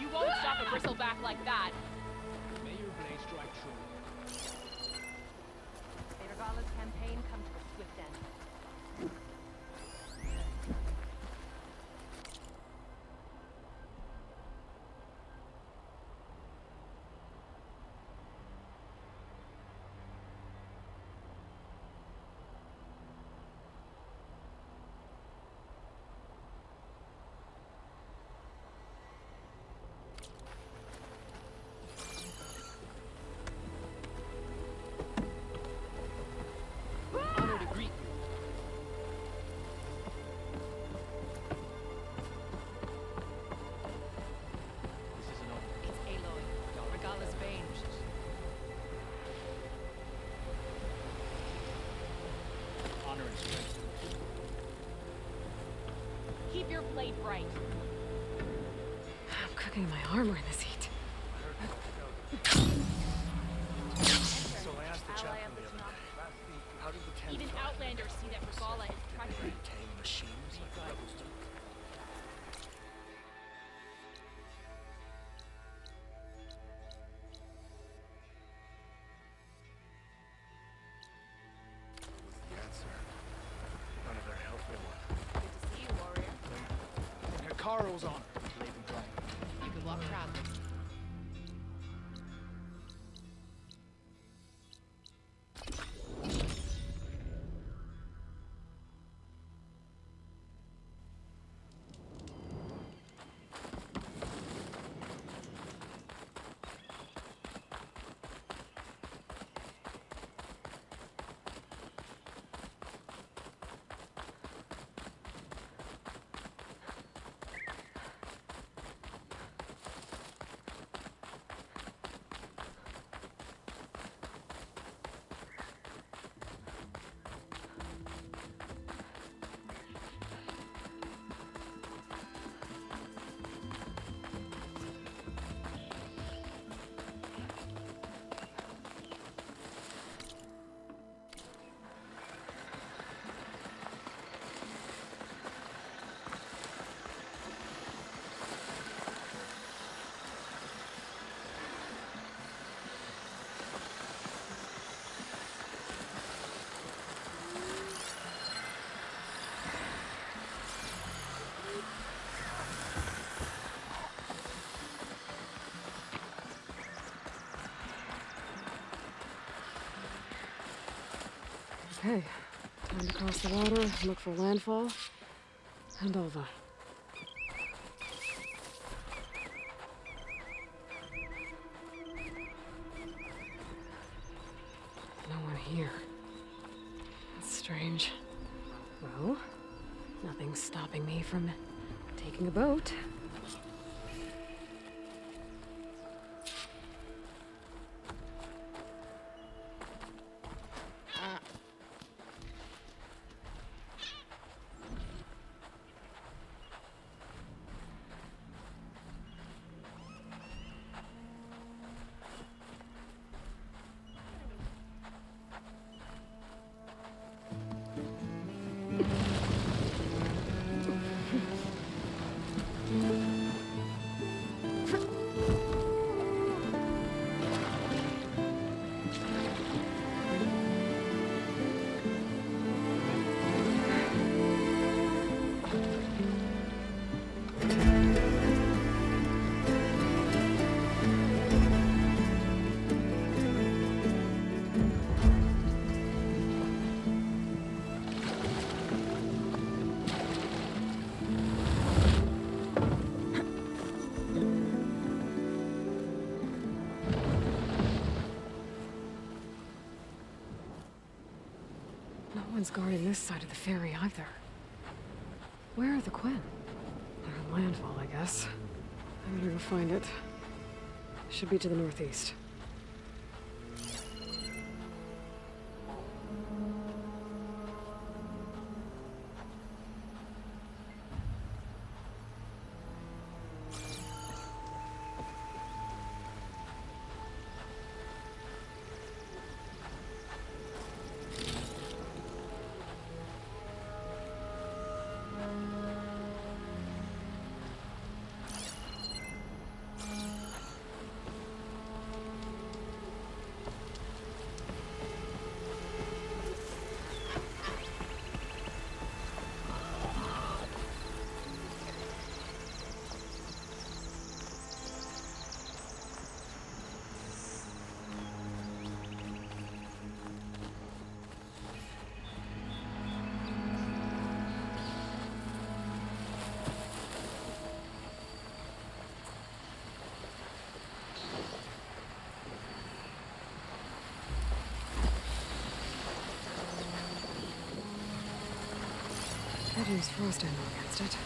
You won't stop a bristleback like that. may your blade strike true. May Regala's campaign come to a swift end. Honor to greet you. This isn't over. It's Aloy, Regala's bane. Honor and strength. Keep your blade bright. I'm cooking my armor in this heat. So I asked the Ally chaplain of the the other Tanakh. day, how did the Ten Even Fly Outlanders see that Regala is treacherous. maintain machines like the rebels do? The answer. Not a very helpful one. Good to see you, warrior. Hikaru's honor. Blade be bright. You can walk proudly. Okay, time to cross the water, look for landfall, and Alva. No one here. That's strange. Well, nothing's stopping me from taking a boat. No one's guarding this side of the ferry either. Where are the Quinn? They're at landfall, I guess. I'm gonna go find it. Should be to the northeast. I'd use frost ammo against it.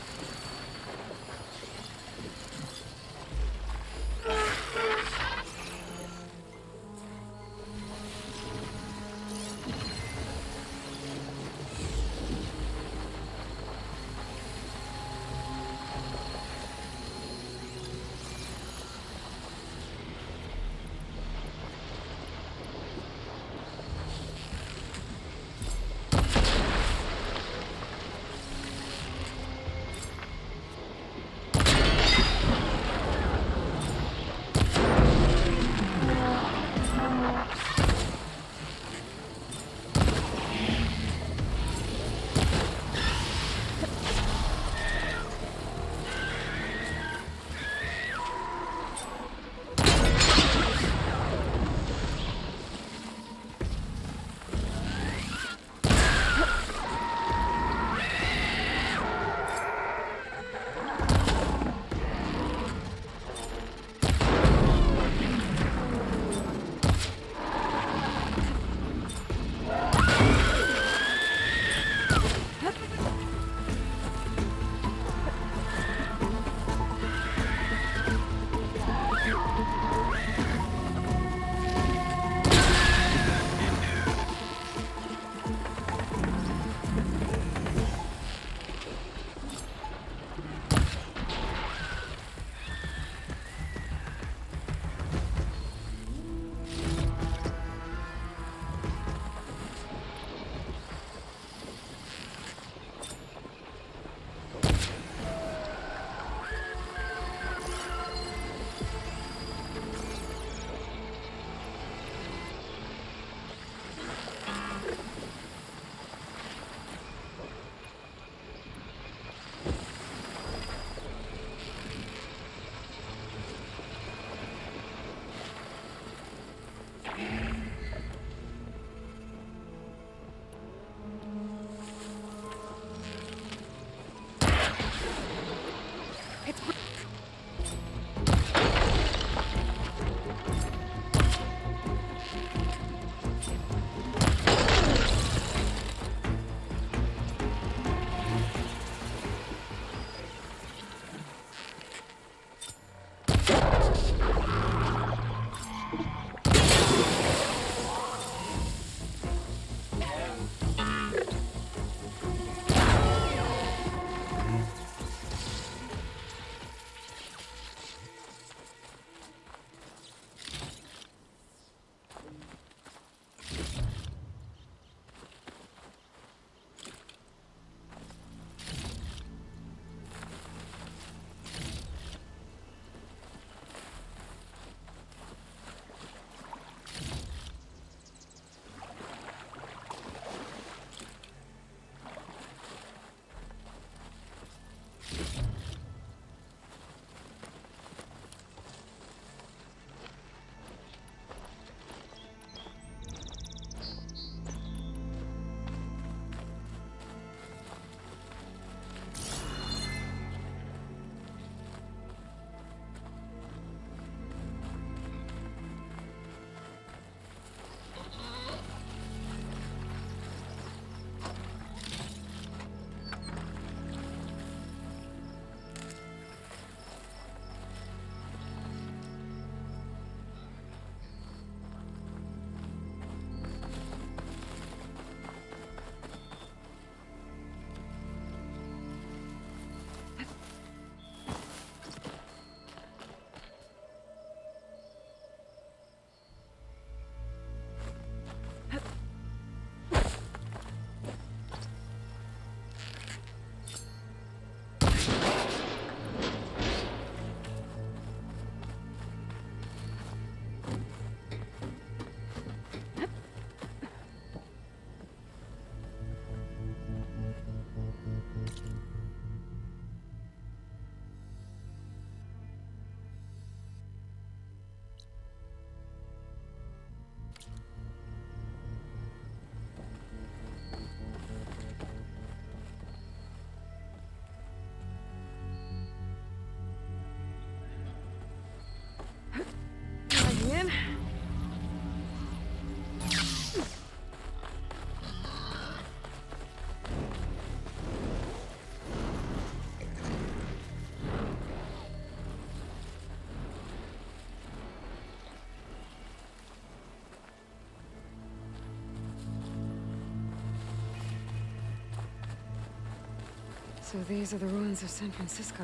So these are the ruins of San Francisco.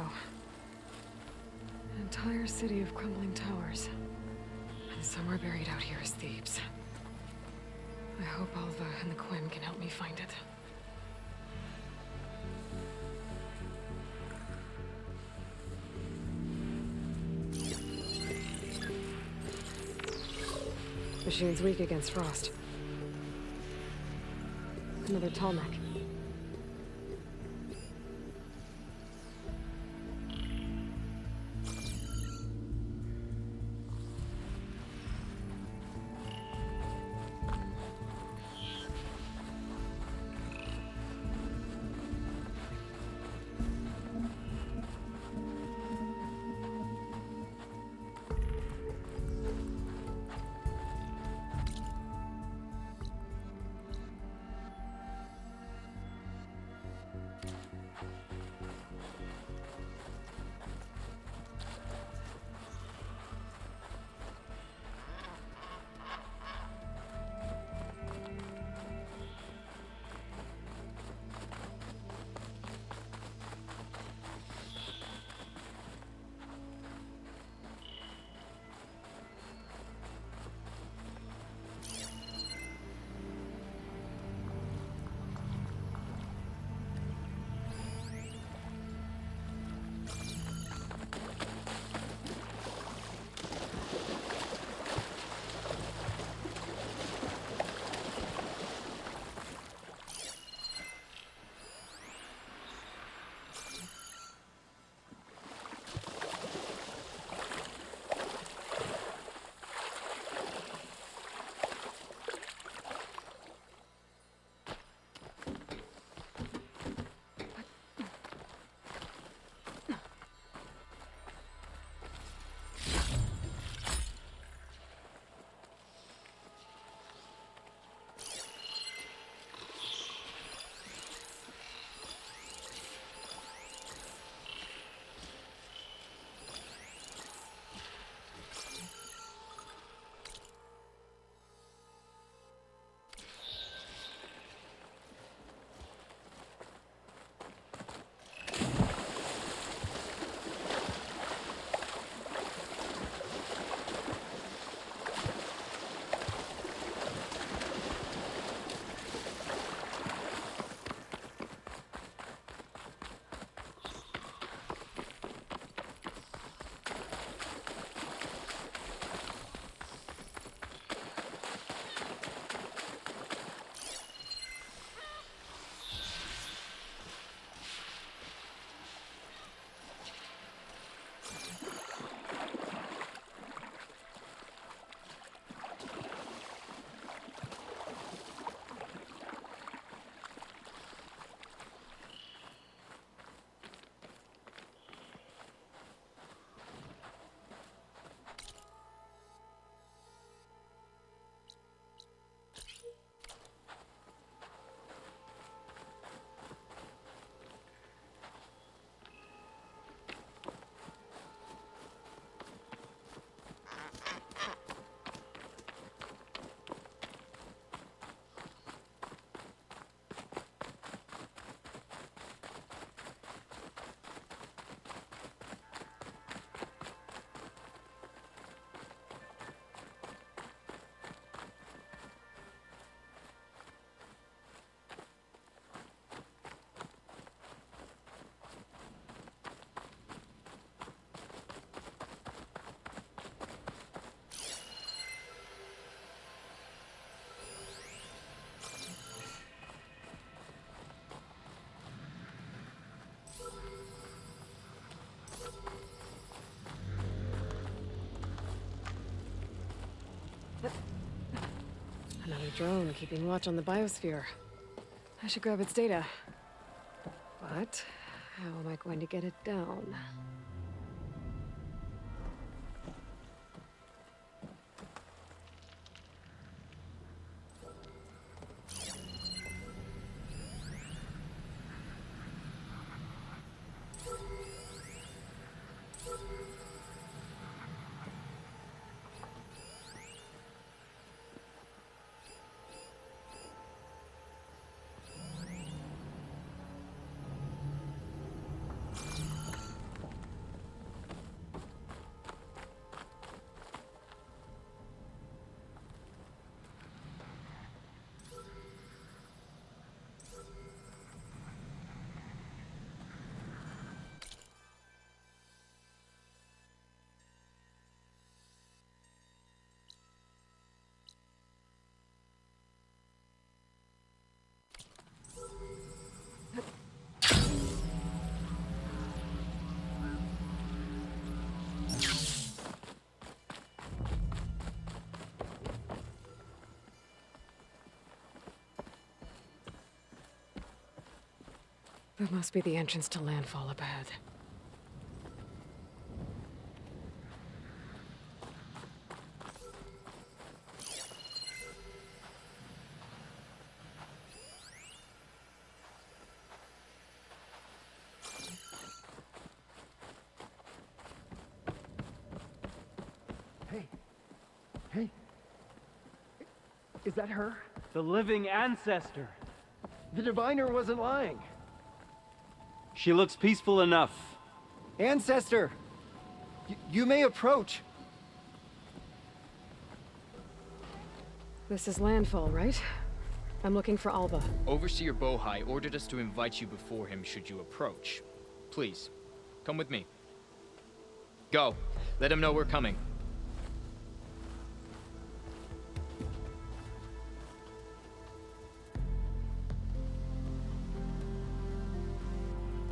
An entire city of crumbling towers. And somewhere buried out here is Thebes. I hope Alva and the Quinn can help me find it. Machine's weak against frost. Another tall neck. Another drone keeping watch on the biosphere. I should grab its data. But how am I going to get it down? That must be the entrance to landfall up ahead. Hey. Is that her? The living ancestor. The diviner wasn't lying. She looks peaceful enough. Ancestor! You may approach. This is landfall, right? I'm looking for Alva. Overseer Bohai ordered us to invite you before him should you approach. Please, come with me. Go. Let him know we're coming.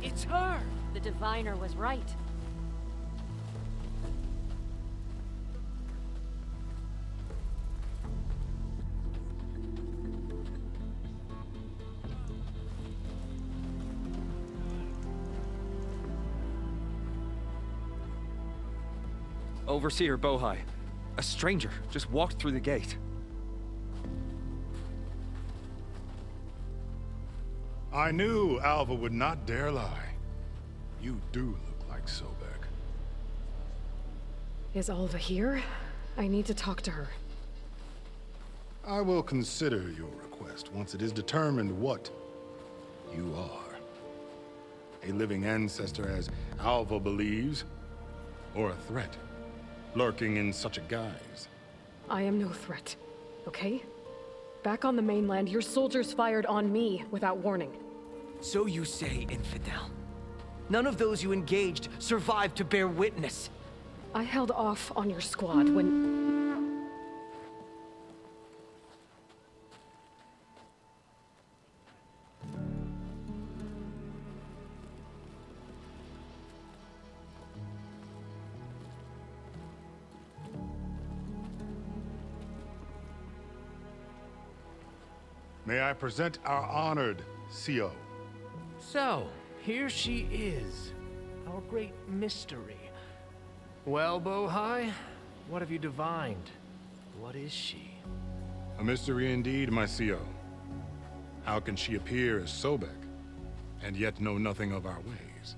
It's her! The diviner was right. Overseer Bohai. A stranger just walked through the gate. I knew Alva would not dare lie. You do look like Sobek. Is Alva here? I need to talk to her. I will consider your request once it is determined what you are. A living ancestor, as Alva believes, or a threat, lurking in such a guise. I am no threat, okay? Back on the mainland, your soldiers fired on me without warning. So you say, infidel. None of those you engaged survived to bear witness. I held off on your squad when... May I present our honored CO. So, here she is, our great mystery. Well, Bohai, what have you divined? What is she? A mystery indeed, my CO. How can she appear as Sobek, and yet know nothing of our ways?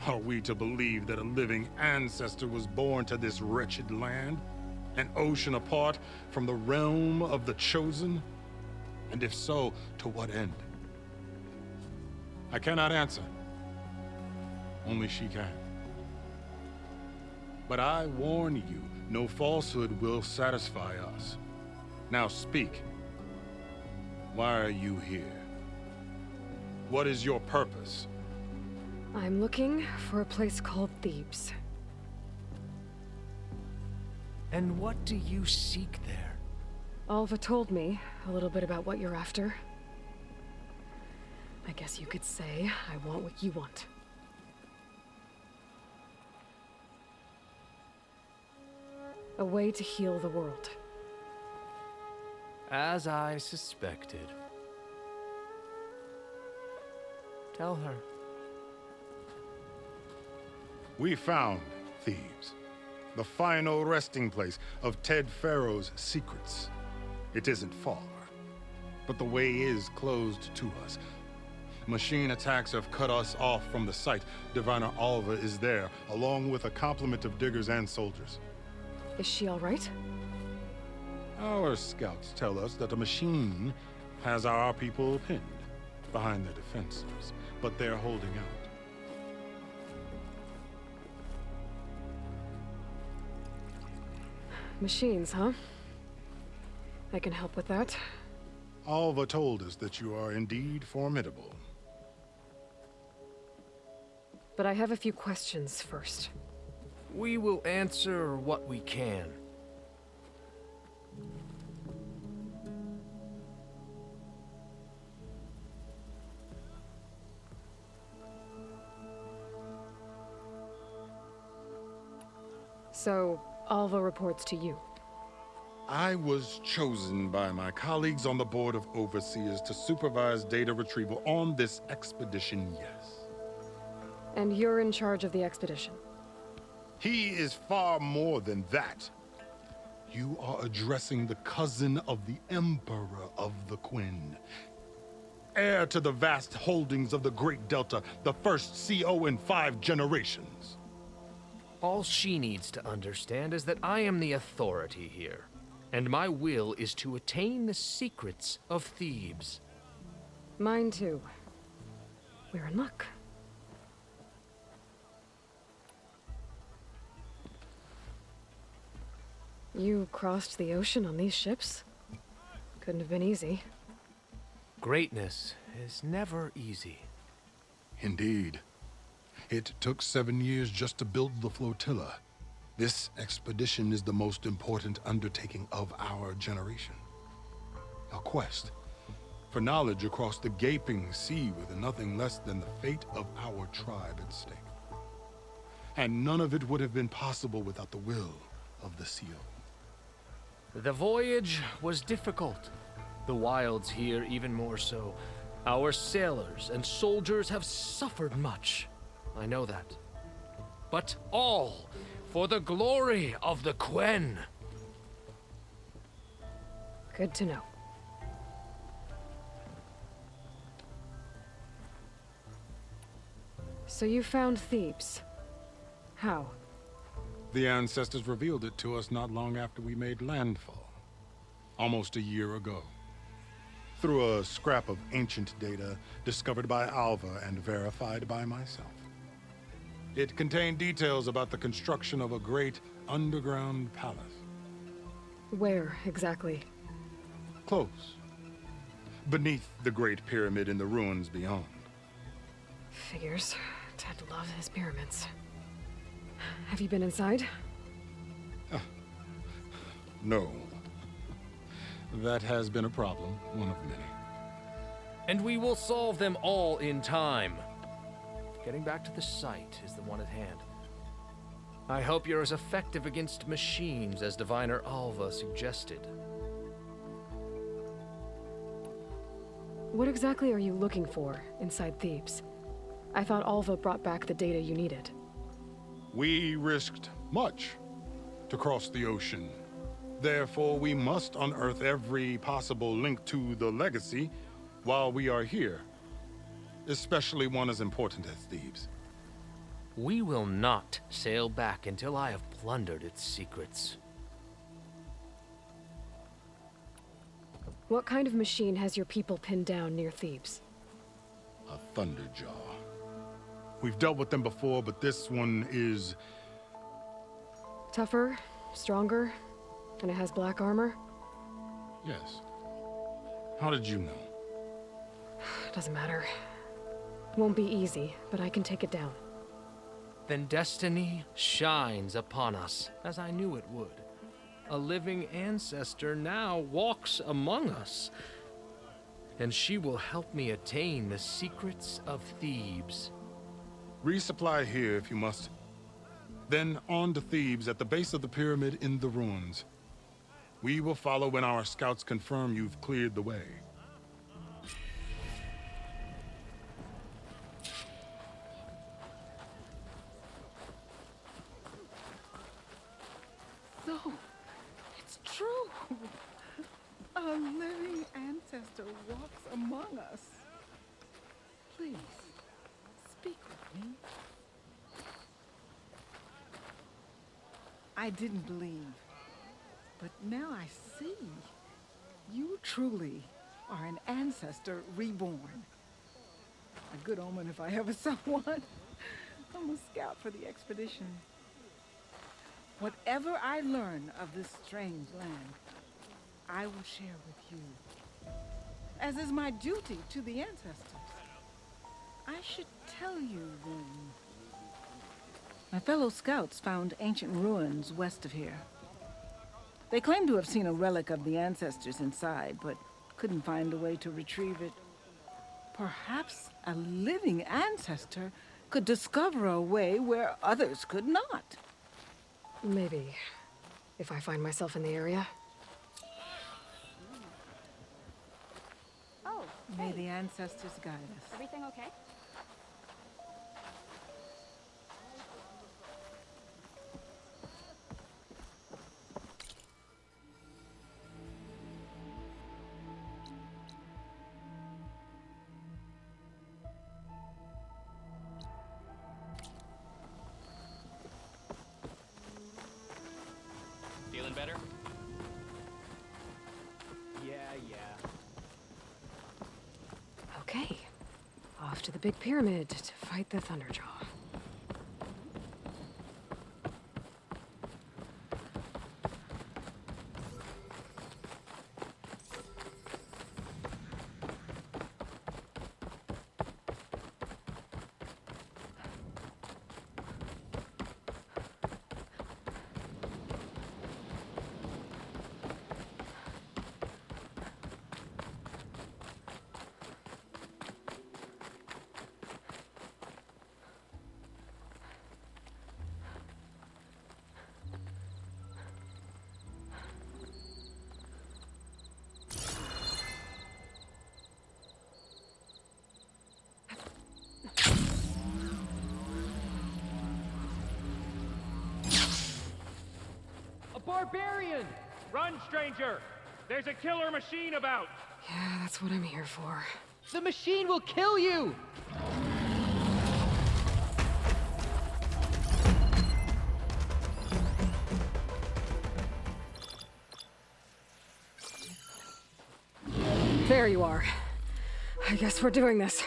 Are we to believe that a living ancestor was born to this wretched land? An ocean apart from the realm of the Chosen? And if so, to what end? I cannot answer. Only she can. But I warn you, no falsehood will satisfy us. Now speak. Why are you here? What is your purpose? I'm looking for a place called Thebes. And what do you seek there? Alva told me a little bit about what you're after. I guess you could say I want what you want. A way to heal the world. As I suspected. Tell her. We found Thebes, the final resting place of Ted Faro's secrets. It isn't far, but the way is closed to us. Machine attacks have cut us off from the site. Diviner Alva is there, along with a complement of diggers and soldiers. Is she all right? Our scouts tell us that a machine has our people pinned behind their defenses, but they're holding out. Machines, huh? I can help with that. Alva told us that you are indeed formidable. But I have a few questions first. We will answer what we can. So, Alva reports to you. I was chosen by my colleagues on the Board of Overseers to supervise data retrieval on this expedition, yes. And you're in charge of the expedition? He is far more than that. You are addressing the cousin of the Emperor of the Quinn. Heir to the vast holdings of the Great Delta, the first CO in 5 generations. All she needs to understand is that I am the authority here, and my will is to attain the secrets of Thebes. Mine too. We're in luck. You crossed the ocean on these ships? Couldn't have been easy. Greatness is never easy. Indeed. It took 7 years just to build the flotilla. This expedition is the most important undertaking of our generation. A quest for knowledge across the gaping sea with nothing less than the fate of our tribe at stake. And none of it would have been possible without the will of the CO. The voyage was difficult. The wilds here even more so. Our sailors and soldiers have suffered much. I know that. But all for the glory of the Quen. Good to know. So you found Thebes. How? The ancestors revealed it to us not long after we made landfall. Almost a year ago. Through a scrap of ancient data discovered by Alva and verified by myself. It contained details about the construction of a great underground palace. Where, exactly? Close. Beneath the Great Pyramid in the ruins beyond. Figures. Ted loves his pyramids. Have you been inside? No. That has been a problem, one of many. And we will solve them all in time. Getting back to the site is the one at hand. I hope you're as effective against machines as Diviner Alva suggested. What exactly are you looking for inside Thebes? I thought Alva brought back the data you needed. We risked much to cross the ocean. Therefore, we must unearth every possible link to the legacy while we are here. Especially one as important as Thebes. We will not sail back until I have plundered its secrets. What kind of machine has your people pinned down near Thebes? A Thunderjaw. We've dealt with them before, but this one is... Tougher, stronger, and it has black armor? Yes. How did you know? Doesn't matter. Won't be easy, but I can take it down. Then destiny shines upon us, as I knew it would. A living ancestor now walks among us, and she will help me attain the secrets of Thebes. Resupply here if you must. Then on to Thebes at the base of the pyramid in the ruins. We will follow when our scouts confirm you've cleared the way. So, it's true. A living ancestor walks among us. Please, speak with me. I didn't believe, but now I see. You truly are an ancestor reborn. A good omen if I ever saw one. I'm a scout for the expedition. Whatever I learn of this strange land, I will share with you, as is my duty to the ancestors. I should tell you then. My fellow scouts found ancient ruins west of here. They claim to have seen a relic of the ancestors inside, but couldn't find a way to retrieve it. Perhaps a living ancestor could discover a way where others could not. Maybe. If I find myself in the area. Oh, May hey. the ancestors guide us. Everything okay? Feeling better? Yeah. Okay. Off to the big pyramid to fight the Thunderjaw. Barbarian! Run, stranger! There's a killer machine about! Yeah, that's what I'm here for. The machine will kill you! There you are. I guess we're doing this.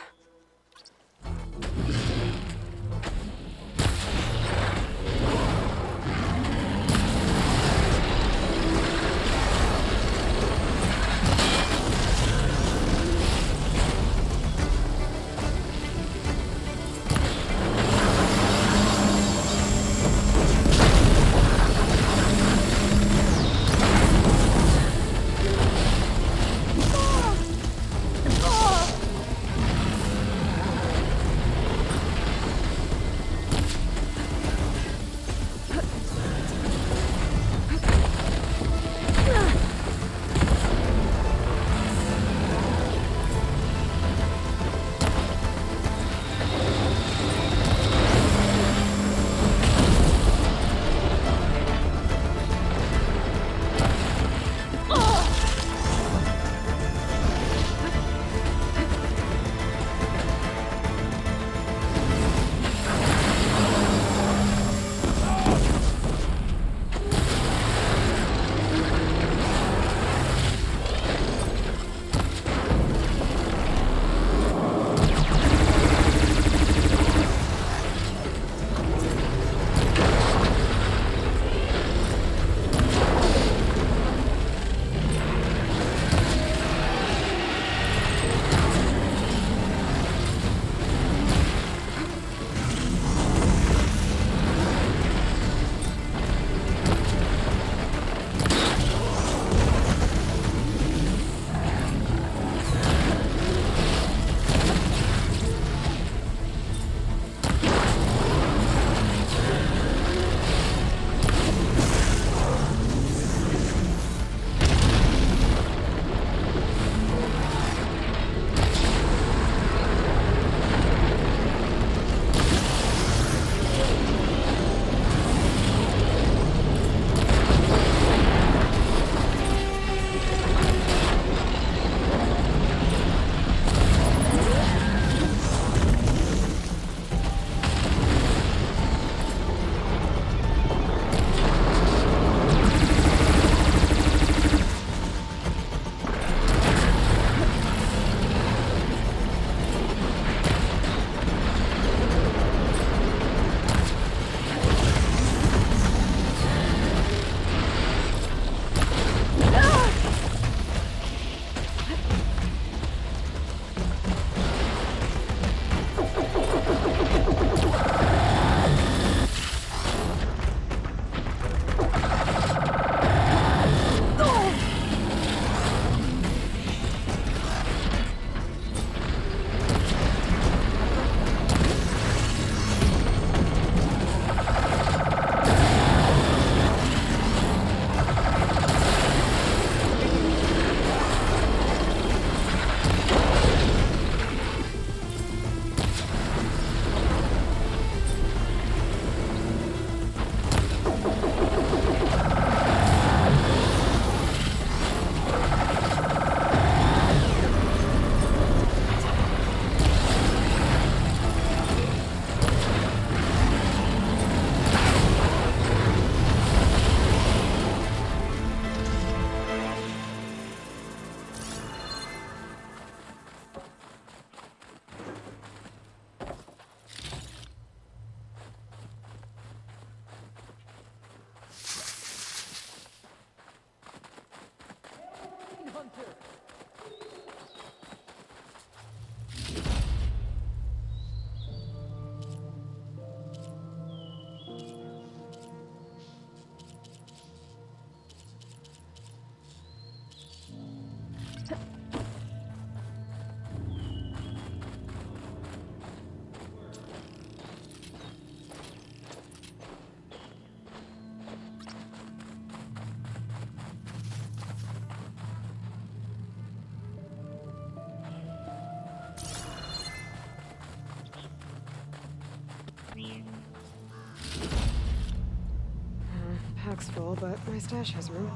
backpack's full, but my stash has room.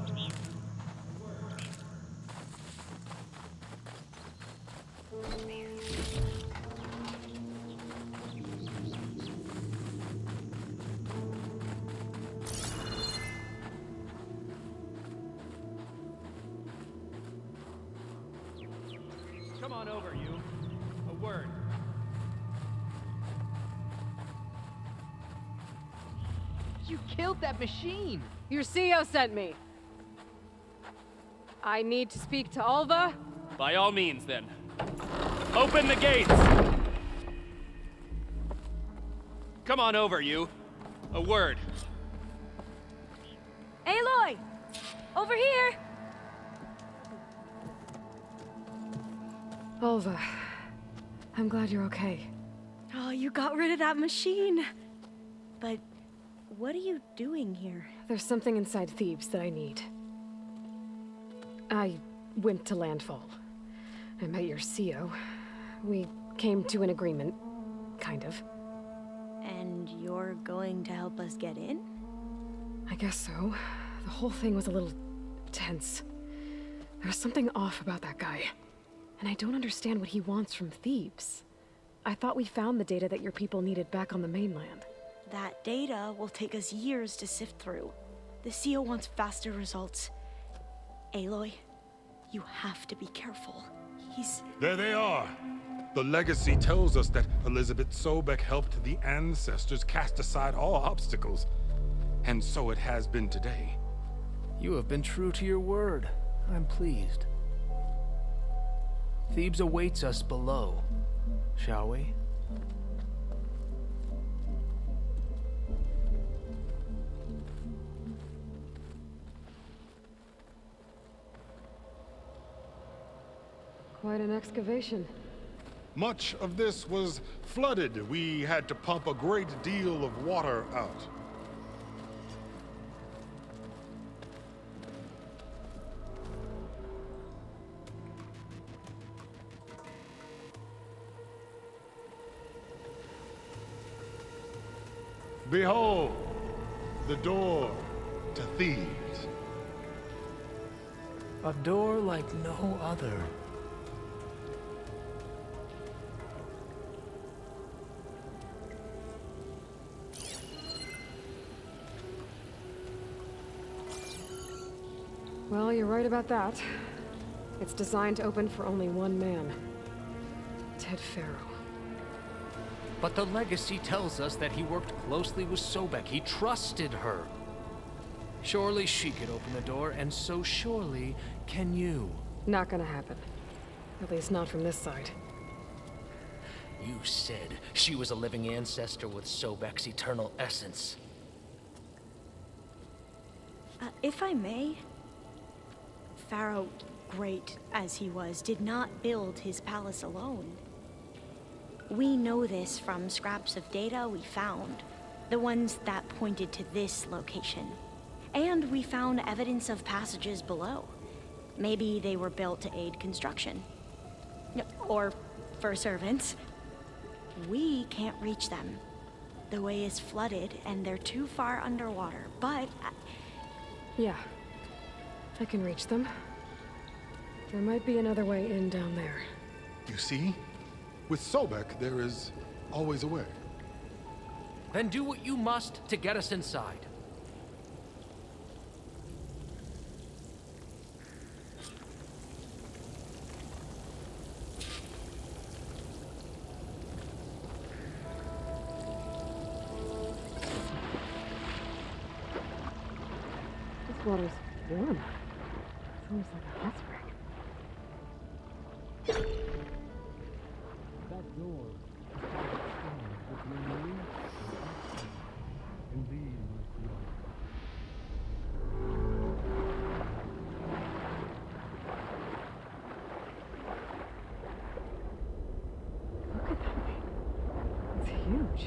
Come on over, you. A word. You killed that machine! Your CEO sent me. I need to speak to Alva. By all means, then. Open the gates! Come on over, you. A word. Aloy! Over here! Alva, I'm glad you're okay. Oh, you got rid of that machine. But what are you doing here? There's something inside Thebes that I need. I went to Landfall. I met your CEO. We came to an agreement, kind of. And you're going to help us get in? I guess so. The whole thing was a little tense. There was something off about that guy. And I don't understand what he wants from Thebes. I thought we found the data that your people needed back on the mainland. That data will take us years to sift through. The CEO wants faster results. Aloy, you have to be careful. There they are! The legacy tells us that Elizabeth Sobek helped the ancestors cast aside all obstacles. And so it has been today. You have been true to your word. I'm pleased. Thebes awaits us below, shall we? Quite an excavation. Much of this was flooded. We had to pump a great deal of water out. Behold, the door to Thebes. A door like no other. Well, you're right about that. It's designed to open for only one man. Ted Faro. But the legacy tells us that he worked closely with Sobek. He trusted her. Surely she could open the door, and so surely can you. Not gonna happen. At least not from this side. You said she was a living ancestor with Sobek's eternal essence. If I may, Faro, great as he was, did not build his palace alone. We know this from scraps of data we found, the ones that pointed to this location. And we found evidence of passages below. Maybe they were built to aid construction. Or for servants. We can't reach them. The way is flooded and they're too far underwater, but... Yeah, I can reach them. There might be another way in down there. You see? With Sobek, there is always a way. Then do what you must to get us inside. This water's warm. It's almost like a hot spring. That door between you and these must be open. Look at that thing. It's huge.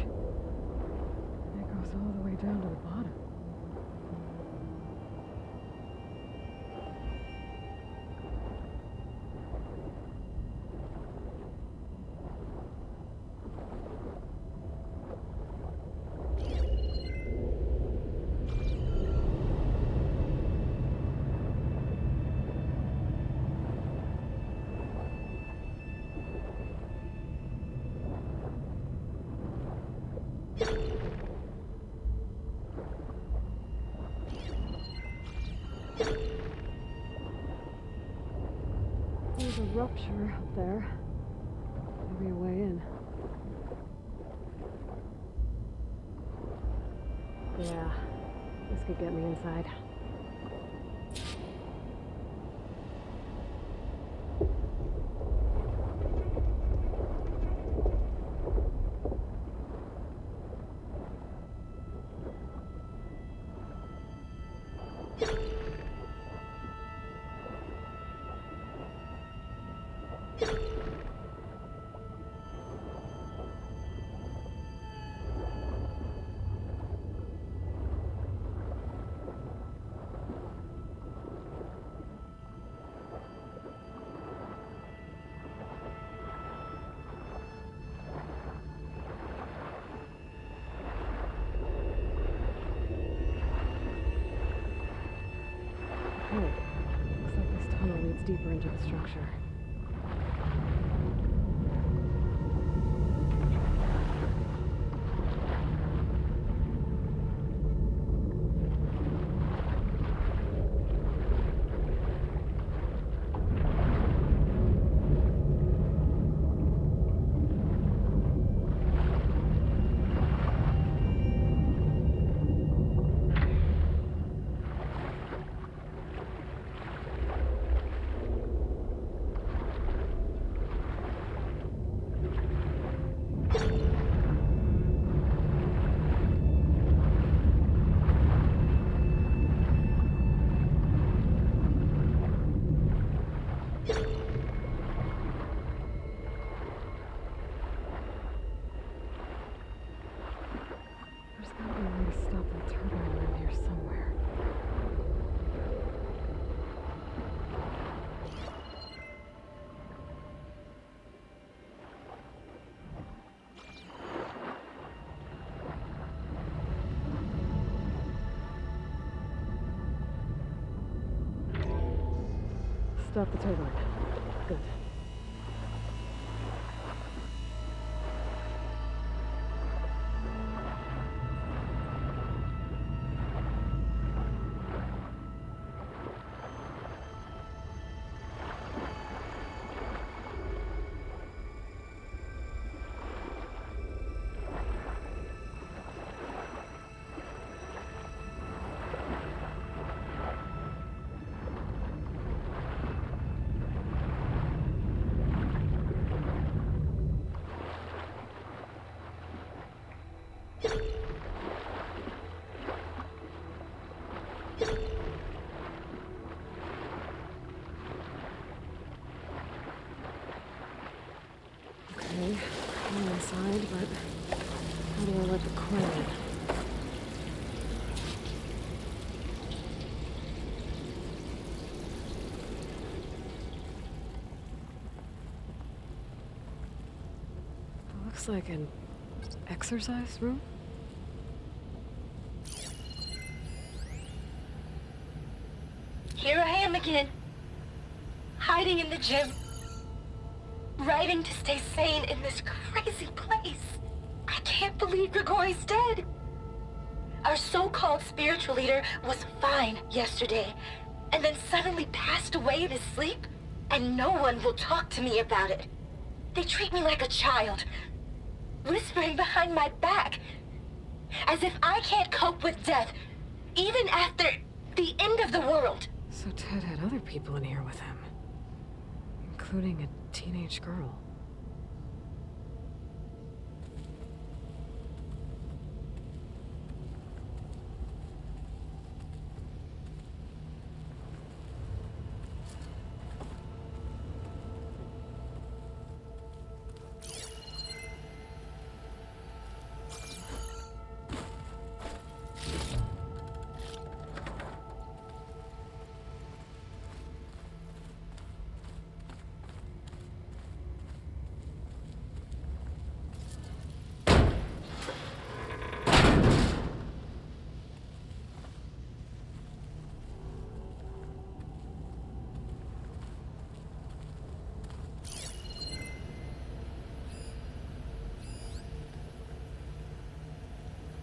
And it goes all the way down to the bottom. rupture up there. Maybe a way in. Yeah, this could get me inside. Oh, looks like this tunnel leads deeper into the structure. There's gotta be a way to stop that turbine around here somewhere. Stop the turbine. Good. Okay, I'm inside, but how do I let the coil in? It looks like an exercise room? Here I am again, hiding in the gym, writing to stay sane in this crazy place. I can't believe Grigori's dead. Our so-called spiritual leader was fine yesterday, and then suddenly passed away in his sleep, and no one will talk to me about it. They treat me like a child, whispering behind my back, as if I can't cope with death, even after the end of the world. So Ted had other people in here with him, including a teenage girl.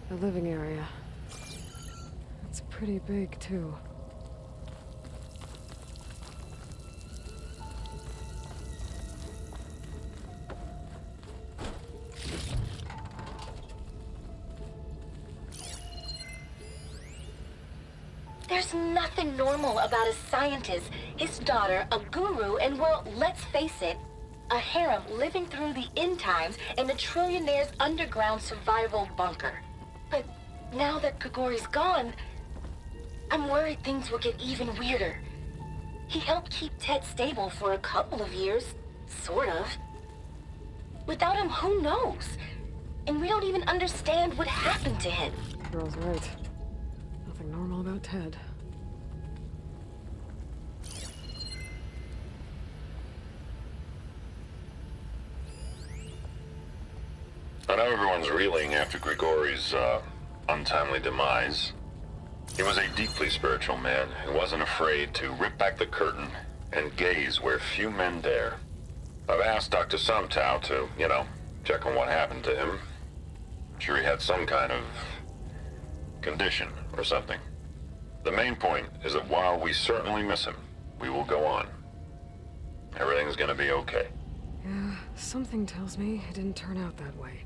The living area. It's pretty big, too. There's nothing normal about a scientist, his daughter, a guru, and well, let's face it, a harem living through the end times in a trillionaire's underground survival bunker. But now that Grigori's gone, I'm worried things will get even weirder. He helped keep Ted stable for a couple of years, sort of. Without him, who knows? And we don't even understand what happened to him. Girl's right. Nothing normal about Ted. I know everyone's reeling after Grigori's, untimely demise. He was a deeply spiritual man who wasn't afraid to rip back the curtain and gaze where few men dare. I've asked Dr. Sumtow to, check on what happened to him. I'm sure he had some kind of condition or something. The main point is that while we certainly miss him, we will go on. Everything's gonna be okay. Yeah, something tells me it didn't turn out that way.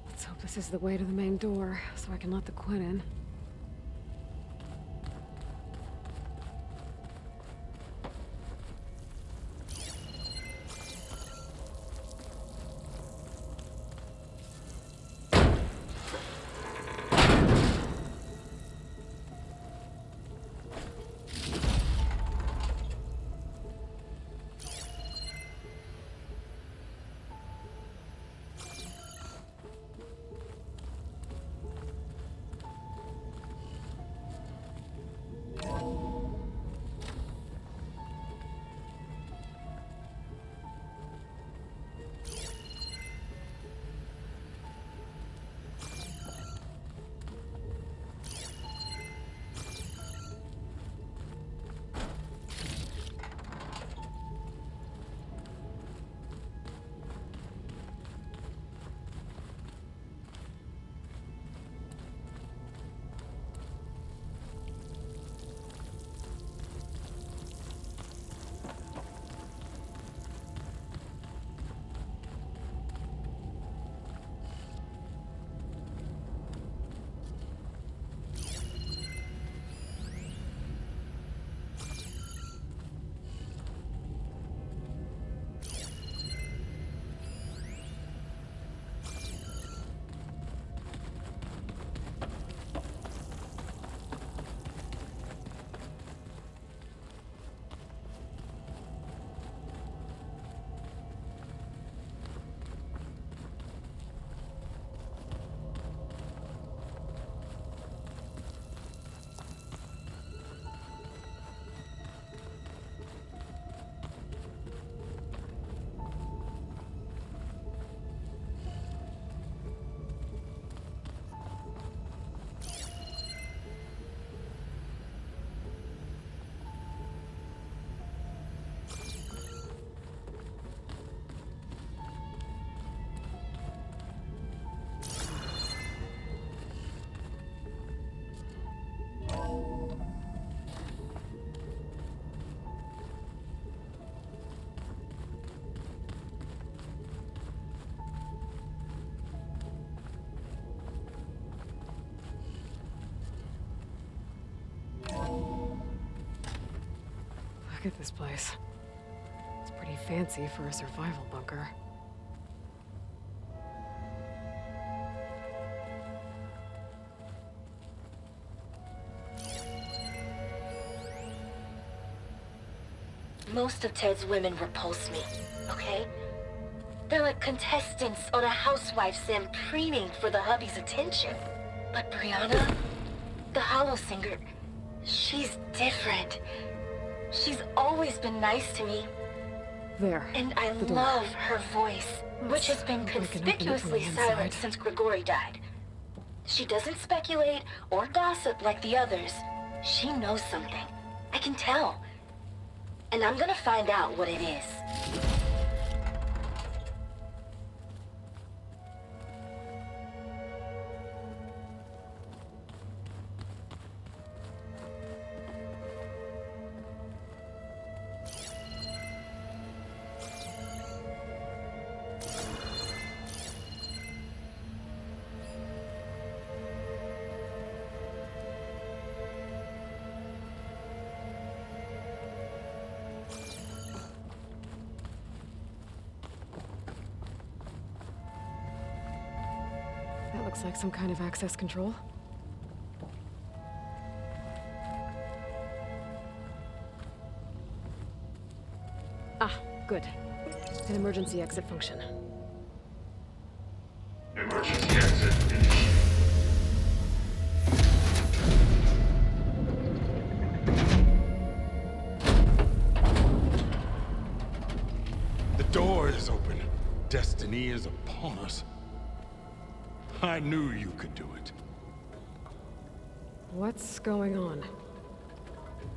Let's hope this is the way to the main door, so I can let the Quinn in. Look at this place. It's pretty fancy for a survival bunker. Most of Ted's women repulse me, okay? They're like contestants on a housewife sim preening for the hubby's attention. But Brianna, the hollow singer, she's different. She's always been nice to me. There. And I the door. love her voice, which has been conspicuously silent since Grigori died. She doesn't speculate or gossip like the others. She knows something. I can tell. And I'm gonna find out what it is. That looks like some kind of access control. Ah, good. An emergency exit function. Emergency exit initiated. The door is open. Destiny is upon us. I knew you could do it. What's going on?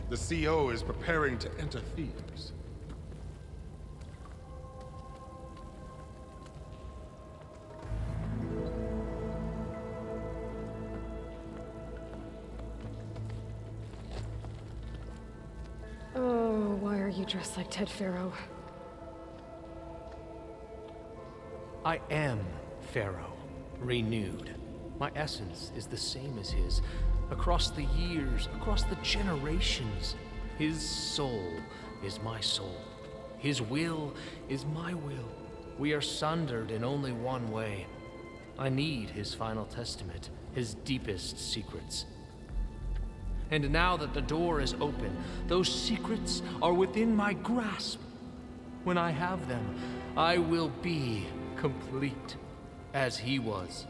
The CO is preparing to enter Thebes. Oh, why are you dressed like Ted Faro? I am Faro, renewed. My essence is the same as his. Across the years, across the generations. His soul is my soul. His will is my will. We are sundered in only one way. I need his final testament, his deepest secrets. And now that the door is open, those secrets are within my grasp. When I have them, I will be complete, as he was.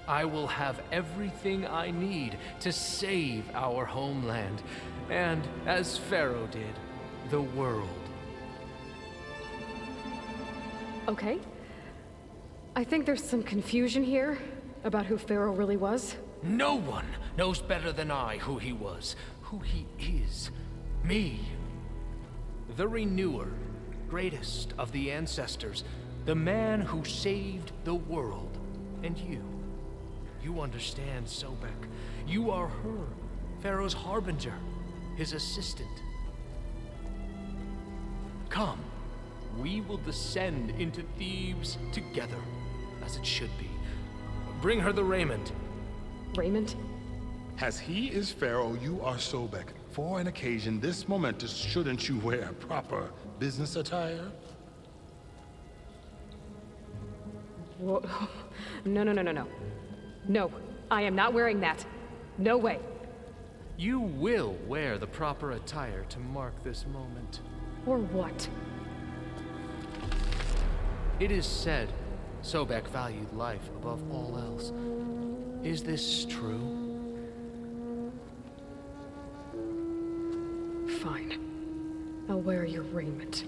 I will have everything I need to save our homeland, and, as Faro did, the world. Okay. I think there's some confusion here about who Faro really was. No one knows better than I who he was, who he is. Me. The Renewer, greatest of the ancestors, the man who saved the world. And you. You understand, Sobek. You are her, Pharaoh's harbinger, his assistant. Come, we will descend into Thebes together, as it should be. Bring her the raiment. Raiment? As he is Pharaoh, you are Sobek. For an occasion this momentous, shouldn't you wear proper business attire? Whoa. No. No, I am not wearing that. No way. You will wear the proper attire to mark this moment. Or what? It is said Sobek valued life above all else. Is this true? Fine. I'll wear your raiment.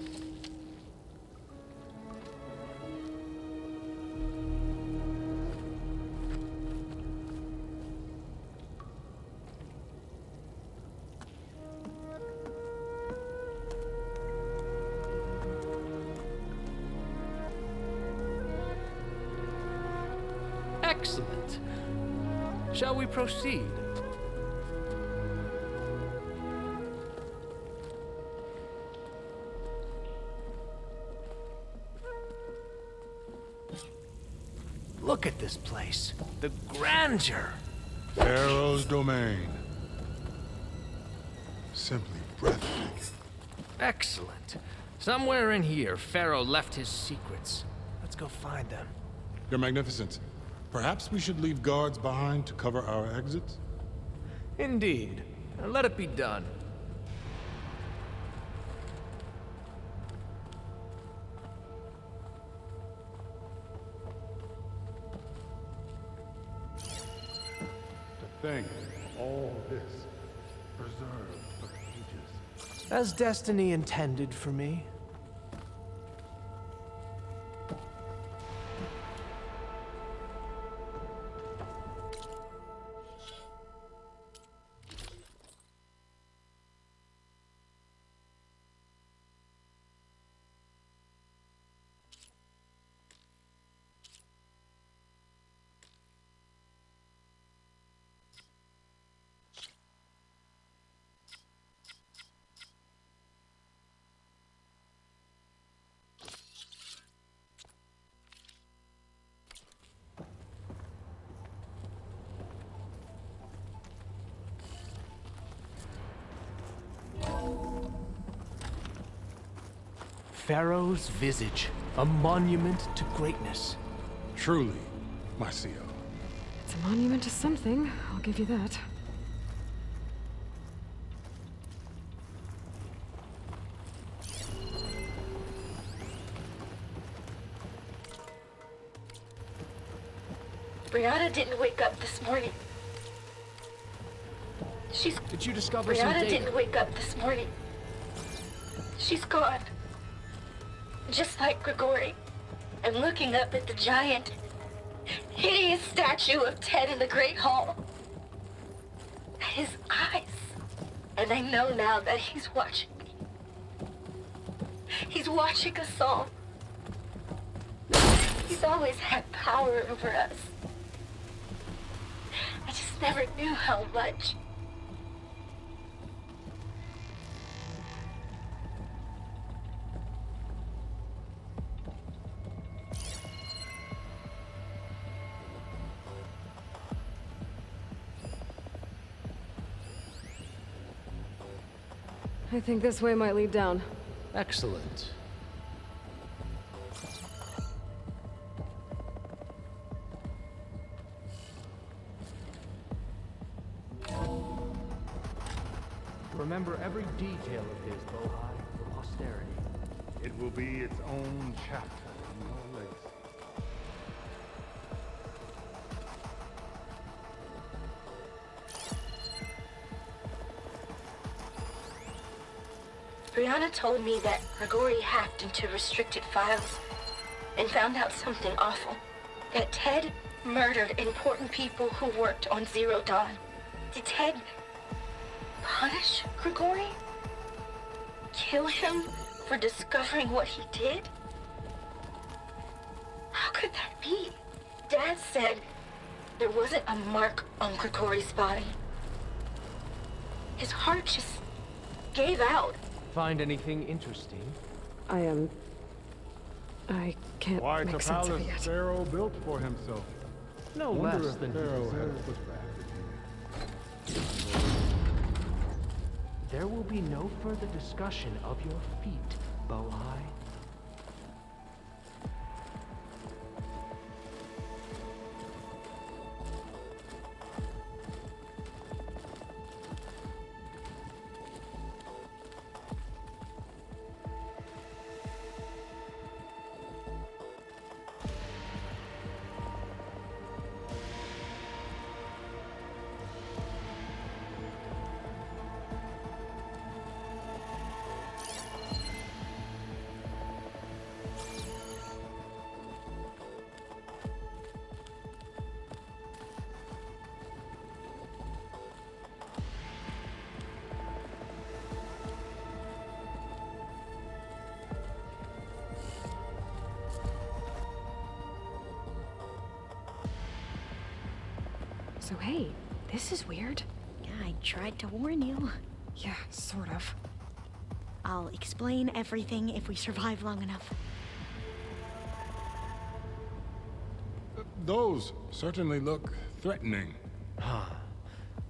Excellent. Shall we proceed? Look at this place. The grandeur. Pharaoh's domain. Simply breathtaking. Excellent. Somewhere in here, Faro left his secrets. Let's go find them. Your Magnificence, perhaps we should leave guards behind to cover our exits? Indeed. Let it be done. To think all this preserved for ages. As destiny intended for me. Pharaoh's visage, a monument to greatness. Truly, Mycio. It's a monument to something, I'll give you that. Brianna didn't wake up this morning. Did you discover some Brianna data? didn't wake up this morning. She's gone. Just like Grigori. I'm looking up at the giant, hideous statue of Ted in the Great Hall. At his eyes. And I know now that he's watching me. He's watching us all. He's always had power over us. I just never knew how much. I think this way might lead down. Excellent. Remember every detail of his, Bohai, for posterity. It will be its own chapter in your legacy. Brianna told me that Grigori hacked into restricted files and found out something awful. That Ted murdered important people who worked on Zero Dawn. Did Ted punish Grigori? Kill him for discovering what he did? How could that be? Dad said there wasn't a mark on Grigori's body. His heart just gave out. Find anything interesting? I can't Quite make a sense of palace it yet. Pharaoh built for himself. No Wonder less if than Pharaoh had deserved. put back. There will be no further discussion of your feet, Bohai. So hey, this is weird. Yeah, I tried to warn you. Yeah, sort of. I'll explain everything if we survive long enough. Those certainly look threatening. Huh.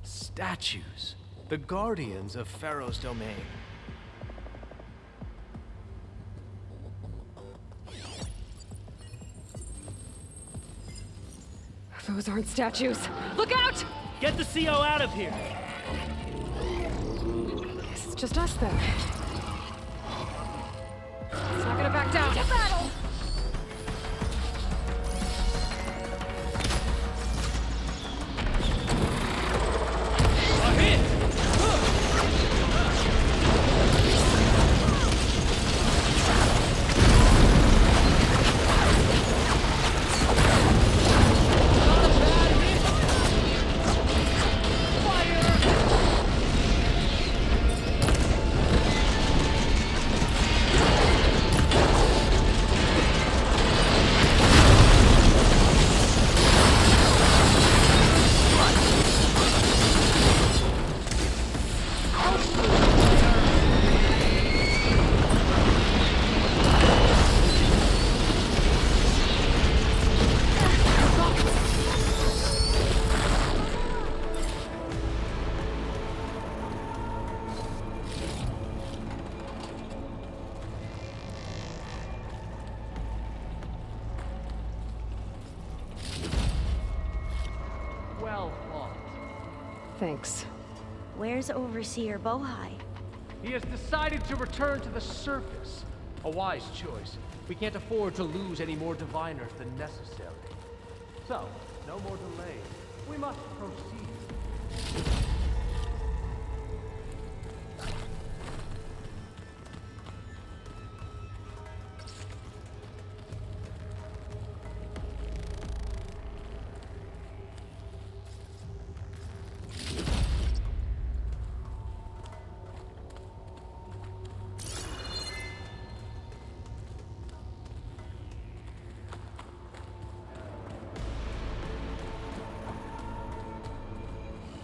Statues. The guardians of Pharaoh's domain. Those aren't statues. Look out! Get the CO out of here! Guess it's just us then. It's not gonna back down. To battle! Well fought. Thanks. Where's Overseer Bohai? He has decided to return to the surface. A wise choice. We can't afford to lose any more diviners than necessary. So, no more delay. We must proceed.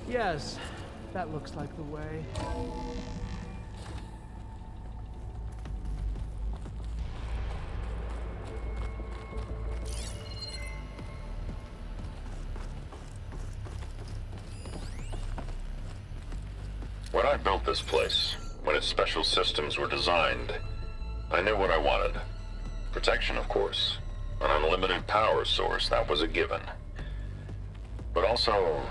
Yes, that looks like the way. When I built this place, when its special systems were designed, I knew what I wanted. Protection, of course. An unlimited power source, that was a given. But also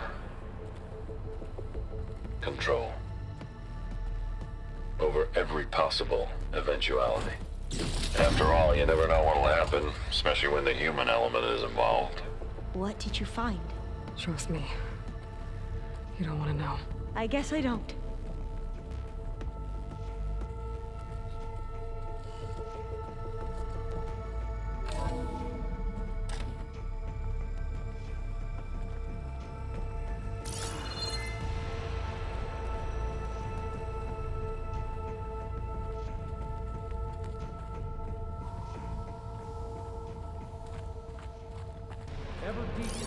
control over every possible eventuality. After all, you never know what'll happen, especially when the human element is involved. What did you find? Trust me. You don't want to know. I guess I don't. Ever deeper.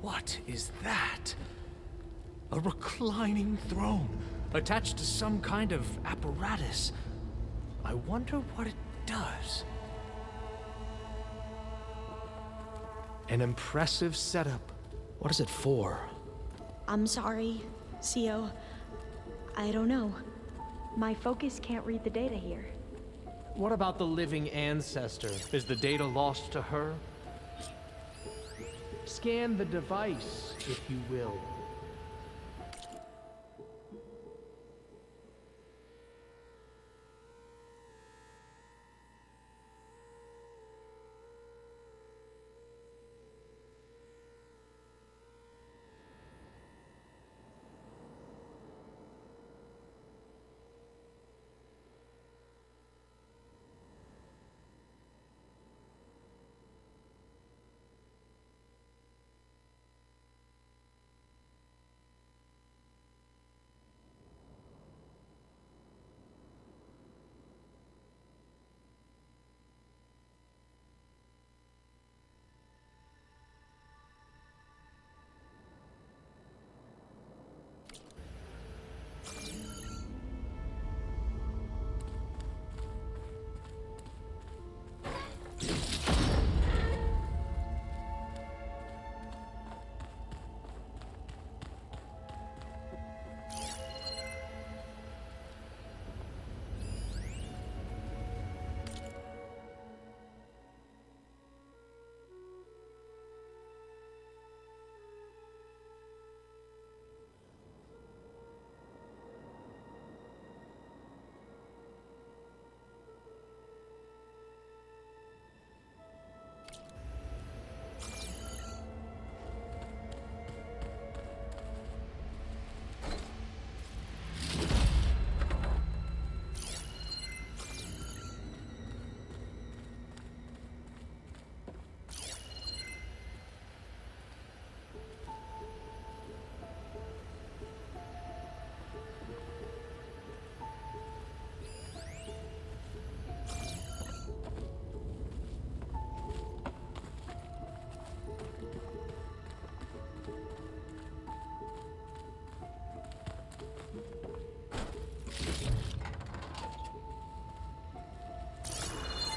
What is that? A reclining throne, attached to some kind of apparatus. I wonder what it does. An impressive setup. What is it for? I'm sorry, CO. I don't know. My focus can't read the data here. What about the living ancestor? Is the data lost to her? Scan the device, if you will.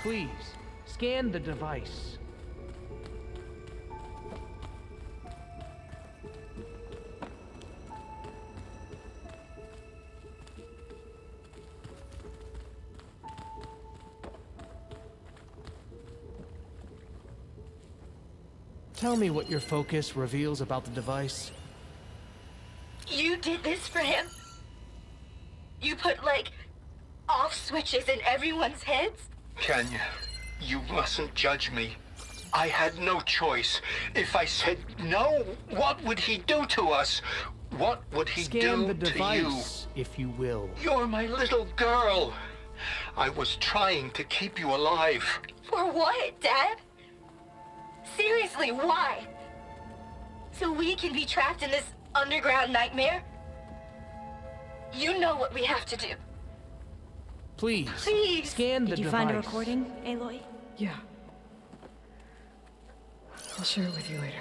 Please, scan the device. Tell me what your focus reveals about the device. You did this for him? You put, like, off switches in everyone's heads? Kenya, you mustn't judge me. I had no choice. If I said no, what would he do to us? What would he Scan do the to you? device, if you will. You're my little girl. I was trying to keep you alive. For what, Dad? Seriously, why? So we can be trapped in this underground nightmare? You know what we have to do. Please, Please. scan the Did you device. find a recording, Aloy? Yeah. I'll share it with you later.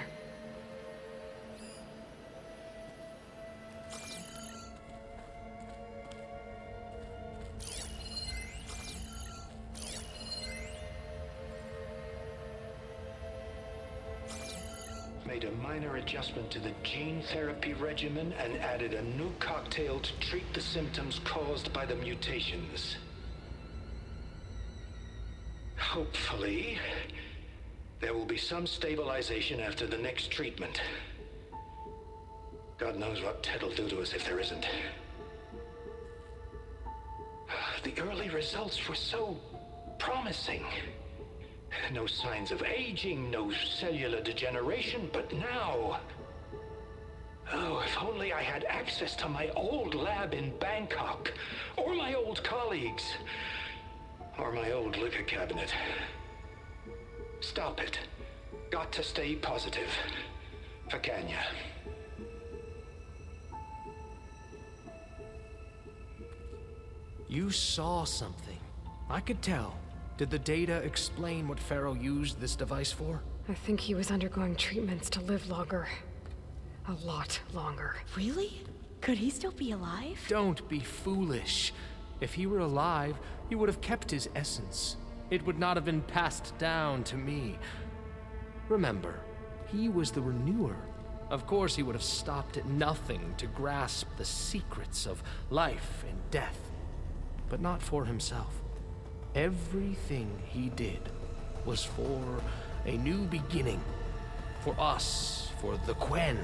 Made a minor adjustment to the gene therapy regimen and added a new cocktail to treat the symptoms caused by the mutations. Hopefully, there will be some stabilization after the next treatment. God knows what Ted'll do to us if there isn't. The early results were so promising. No signs of aging, no cellular degeneration, but now... Oh, if only I had access to my old lab in Bangkok, or my old colleagues, or my old liquor cabinet. Stop it. Got to stay positive. For Kenya. You saw something. I could tell. Did the data explain what Faro used this device for? I think he was undergoing treatments to live longer. A lot longer. Really? Could he still be alive? Don't be foolish. If he were alive, he would have kept his essence. It would not have been passed down to me. Remember, he was the renewer. Of course, he would have stopped at nothing to grasp the secrets of life and death. But not for himself. Everything he did was for a new beginning. For us, for the Quen.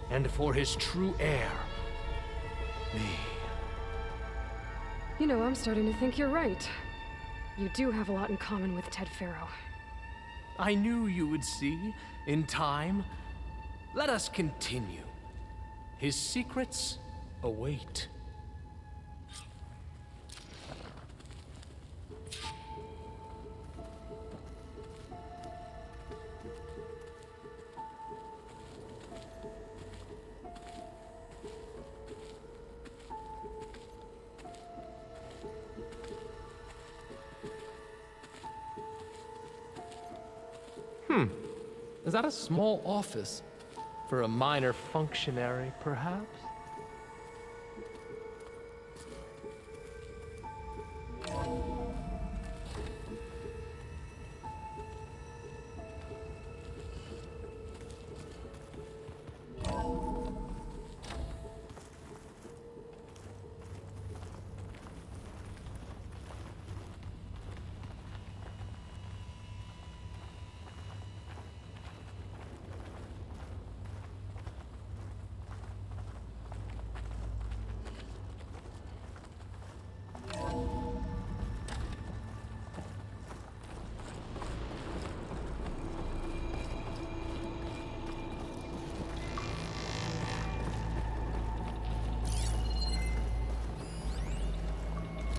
And for his true heir, me. You know, I'm starting to think you're right. You do have a lot in common with Ted Faro. I knew you would see, in time. Let us continue. His secrets await. Is that a small office? For a minor functionary, perhaps?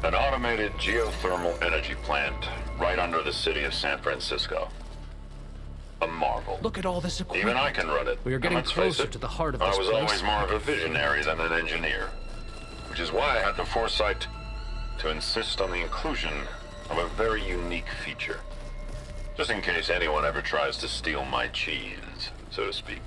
An automated geothermal energy plant right under the city of San Francisco. A marvel. Look at all this equipment. Even I can run it. We are getting Let's face closer it, to the heart of this I was place. always more of a visionary than an engineer. Which is why I had the foresight to insist on the inclusion of a very unique feature. Just in case anyone ever tries to steal my cheese, so to speak.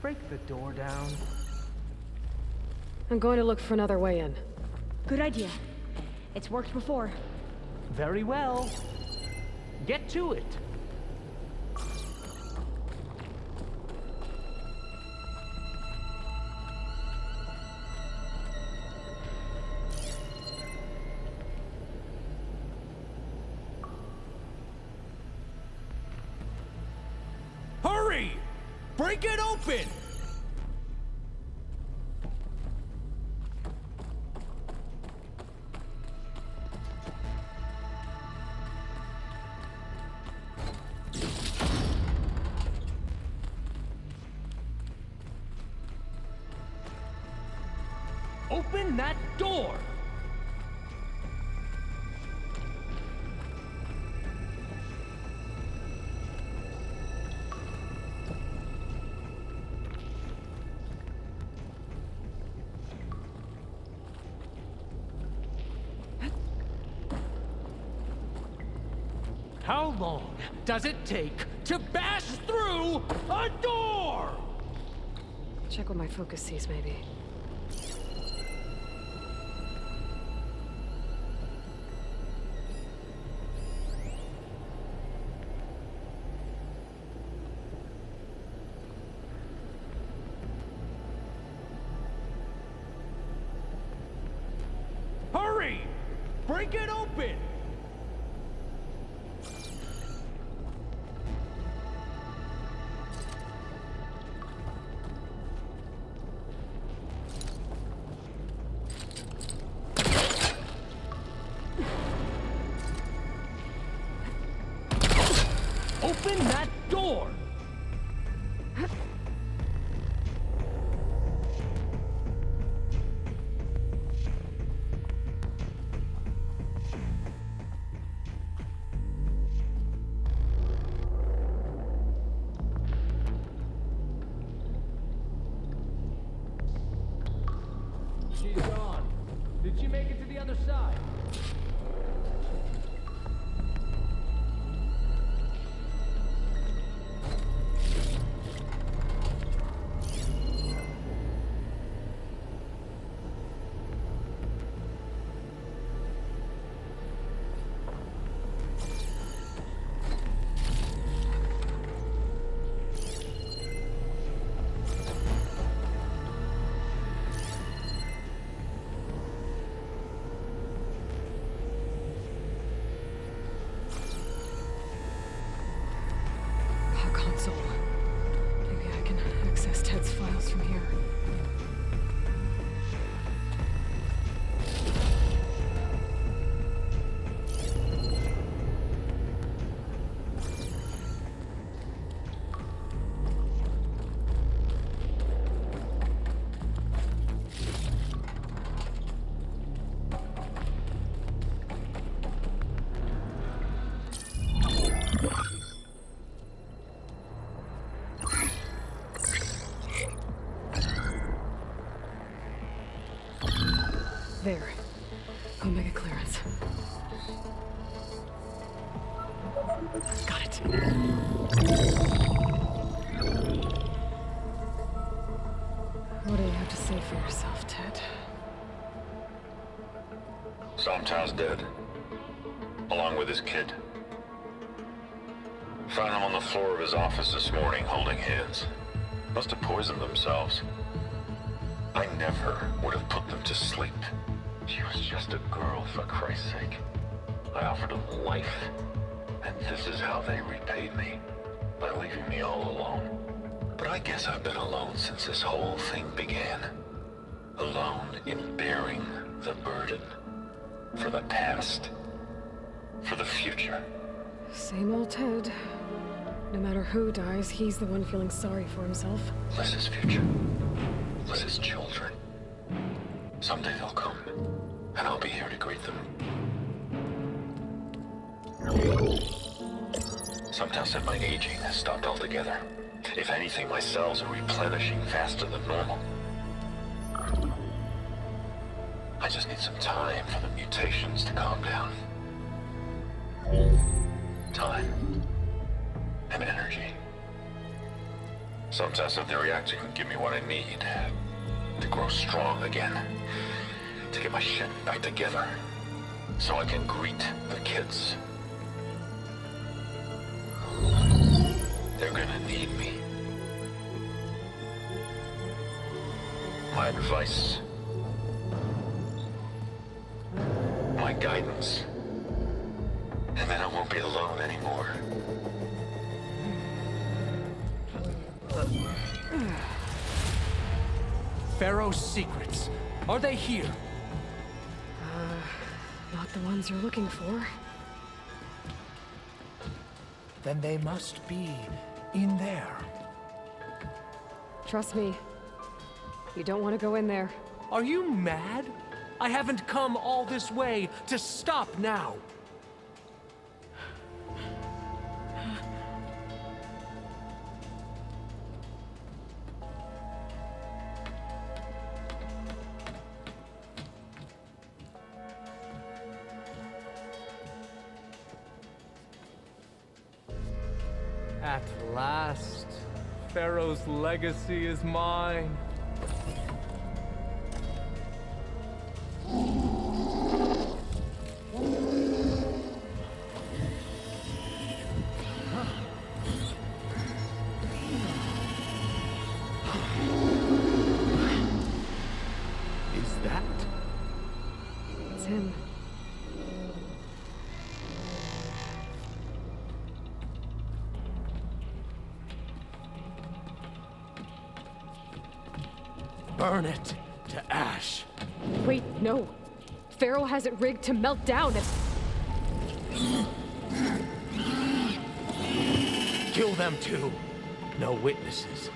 break the door down? I'm going to look for another way in. Good idea. It's worked before. Very well. Get to it. Hurry! Break it open! Open that door! How long does it take to bash through a door? Check what my focus sees, maybe. Hurry! Break it open! Open that door! She's gone. Did she make it to the other side? Console. Maybe I can access Ted's files from here. There. Omega clearance. Got it. What do you have to say for yourself, Ted? Somtow's dead. Along with his kid. Found him on the floor of his office this morning, holding hands. Must have poisoned themselves. I never would have put them to sleep. She was just a girl, for Christ's sake. I offered them life, and this is how they repaid me, by leaving me all alone. But I guess I've been alone since this whole thing began. Alone in bearing the burden. For the past. For the future. Same old Ted. No matter who dies, he's the one feeling sorry for himself. Liz's future. Liz's children. Someday they'll come, and I'll be here to greet them. Somtow said my aging has stopped altogether. If anything, my cells are replenishing faster than normal. I just need some time for the mutations to calm down. Time. And energy. Some test of the reactor can give me what I need to grow strong again, to get my shit back together, so I can greet the kids. They're gonna need me. My advice, my guidance, and then I won't be alone anymore. Faro's secrets. Are they here? Not the ones you're looking for. Then they must be in there. Trust me. You don't want to go in there. Are you mad? I haven't come all this way to stop now. At last, Faro's legacy is mine. Is that? It's him. Burn it to ash. Wait, no. Faro has it rigged to melt down and... Kill them too. No witnesses.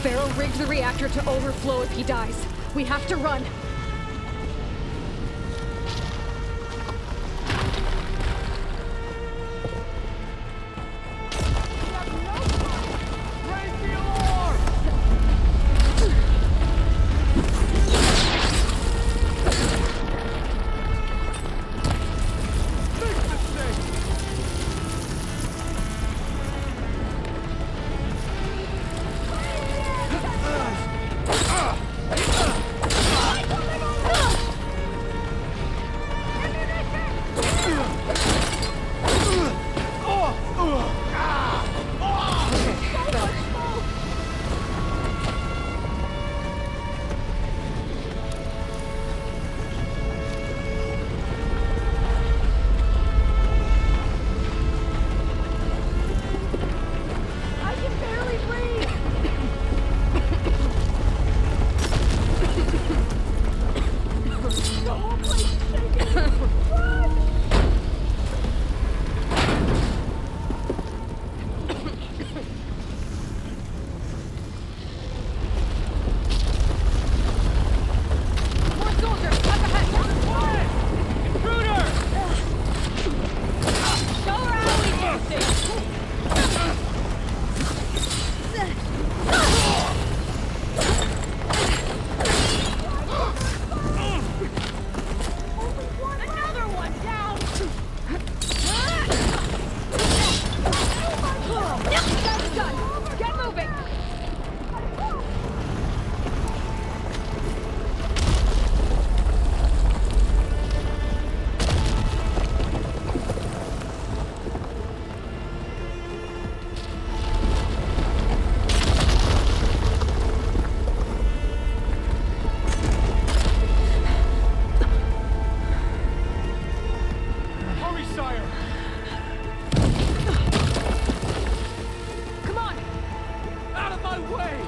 Faro rigged the reactor to overflow if he dies. We have to run. my way!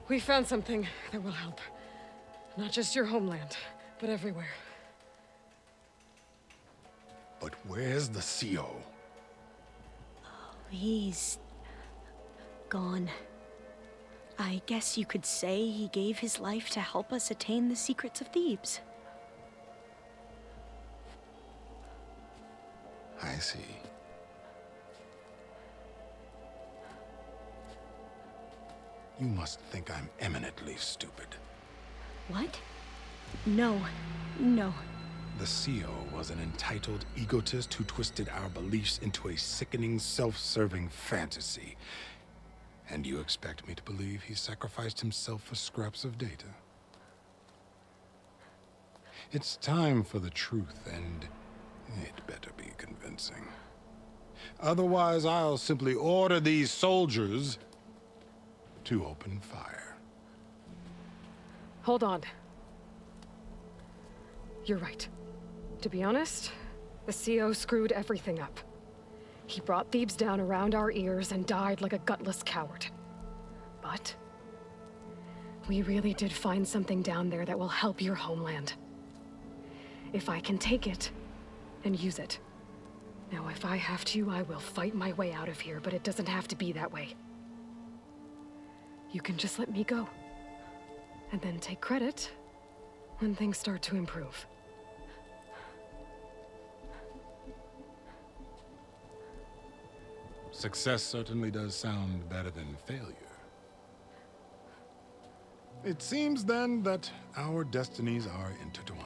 We found something that will help. Not just your homeland, but everywhere. But where's the CO? He's gone. I guess you could say he gave his life to help us attain the secrets of Thebes. I see. You must think I'm eminently stupid. What? No. No. The CO was an entitled egotist who twisted our beliefs into a sickening, self-serving fantasy. And you expect me to believe he sacrificed himself for scraps of data? It's time for the truth, and it better be convincing. Otherwise, I'll simply order these soldiers to open fire. Hold on. You're right. To be honest, the CO screwed everything up. He brought Thebes down around our ears and died like a gutless coward. But we really did find something down there that will help your homeland. If I can take it and use it. Now, if I have to, I will fight my way out of here, but it doesn't have to be that way. You can just let me go. And then take credit when things start to improve. Success certainly does sound better than failure. It seems then that our destinies are intertwined.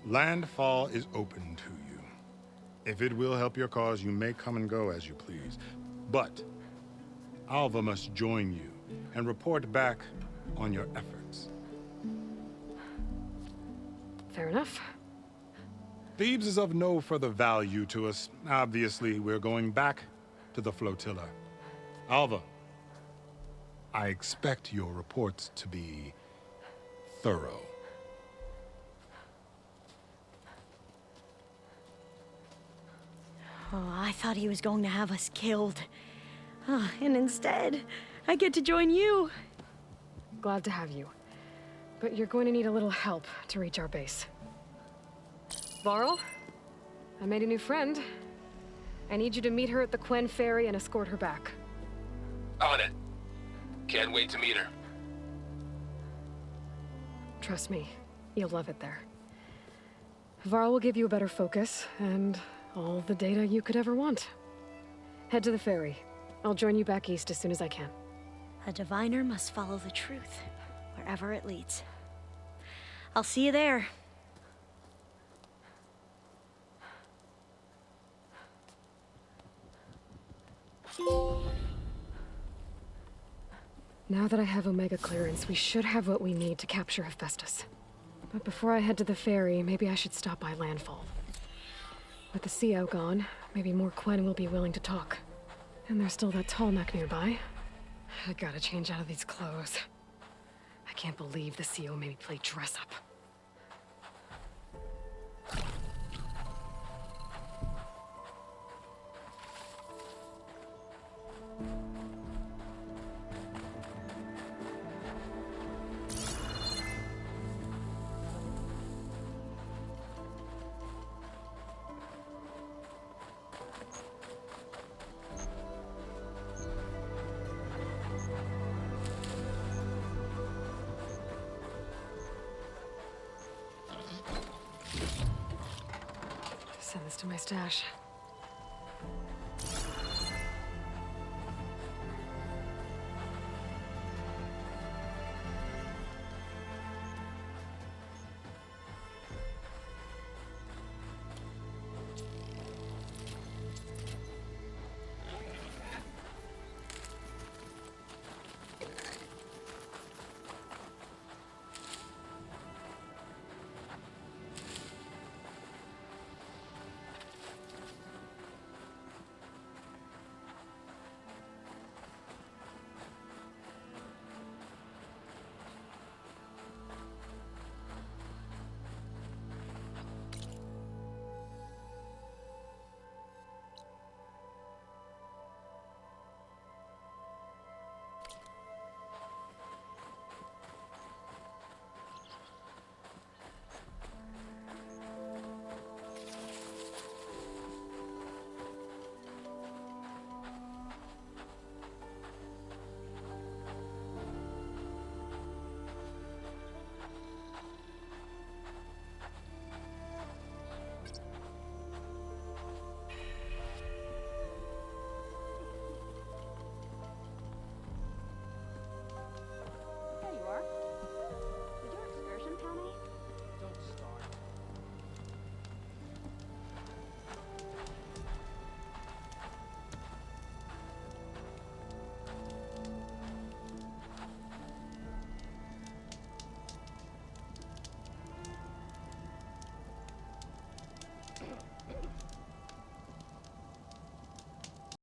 Landfall is open to you. If it will help your cause, you may come and go as you please. But Alva must join you and report back on your efforts. Fair enough. Thebes is of no further value to us. Obviously, we're going back to the flotilla. Alva, I expect your reports to be thorough. Oh, I thought he was going to have us killed. And instead, I get to join you. Glad to have you. But you're going to need a little help to reach our base. Varl, I made a new friend. I need you to meet her at the Quen Ferry and escort her back. On it. Can't wait to meet her. Trust me, you'll love it there. Varl will give you a better focus, and all the data you could ever want. Head to the ferry. I'll join you back east as soon as I can. A diviner must follow the truth, wherever it leads. I'll see you there. Now that I have Omega clearance, we should have what we need to capture Hephaestus. But before I head to the ferry, maybe I should stop by Landfall. With the CO gone, maybe more Quen will be willing to talk. And there's still that tall neck nearby. I gotta change out of these clothes. I can't believe the CO made me play dress up. Send this to my stash.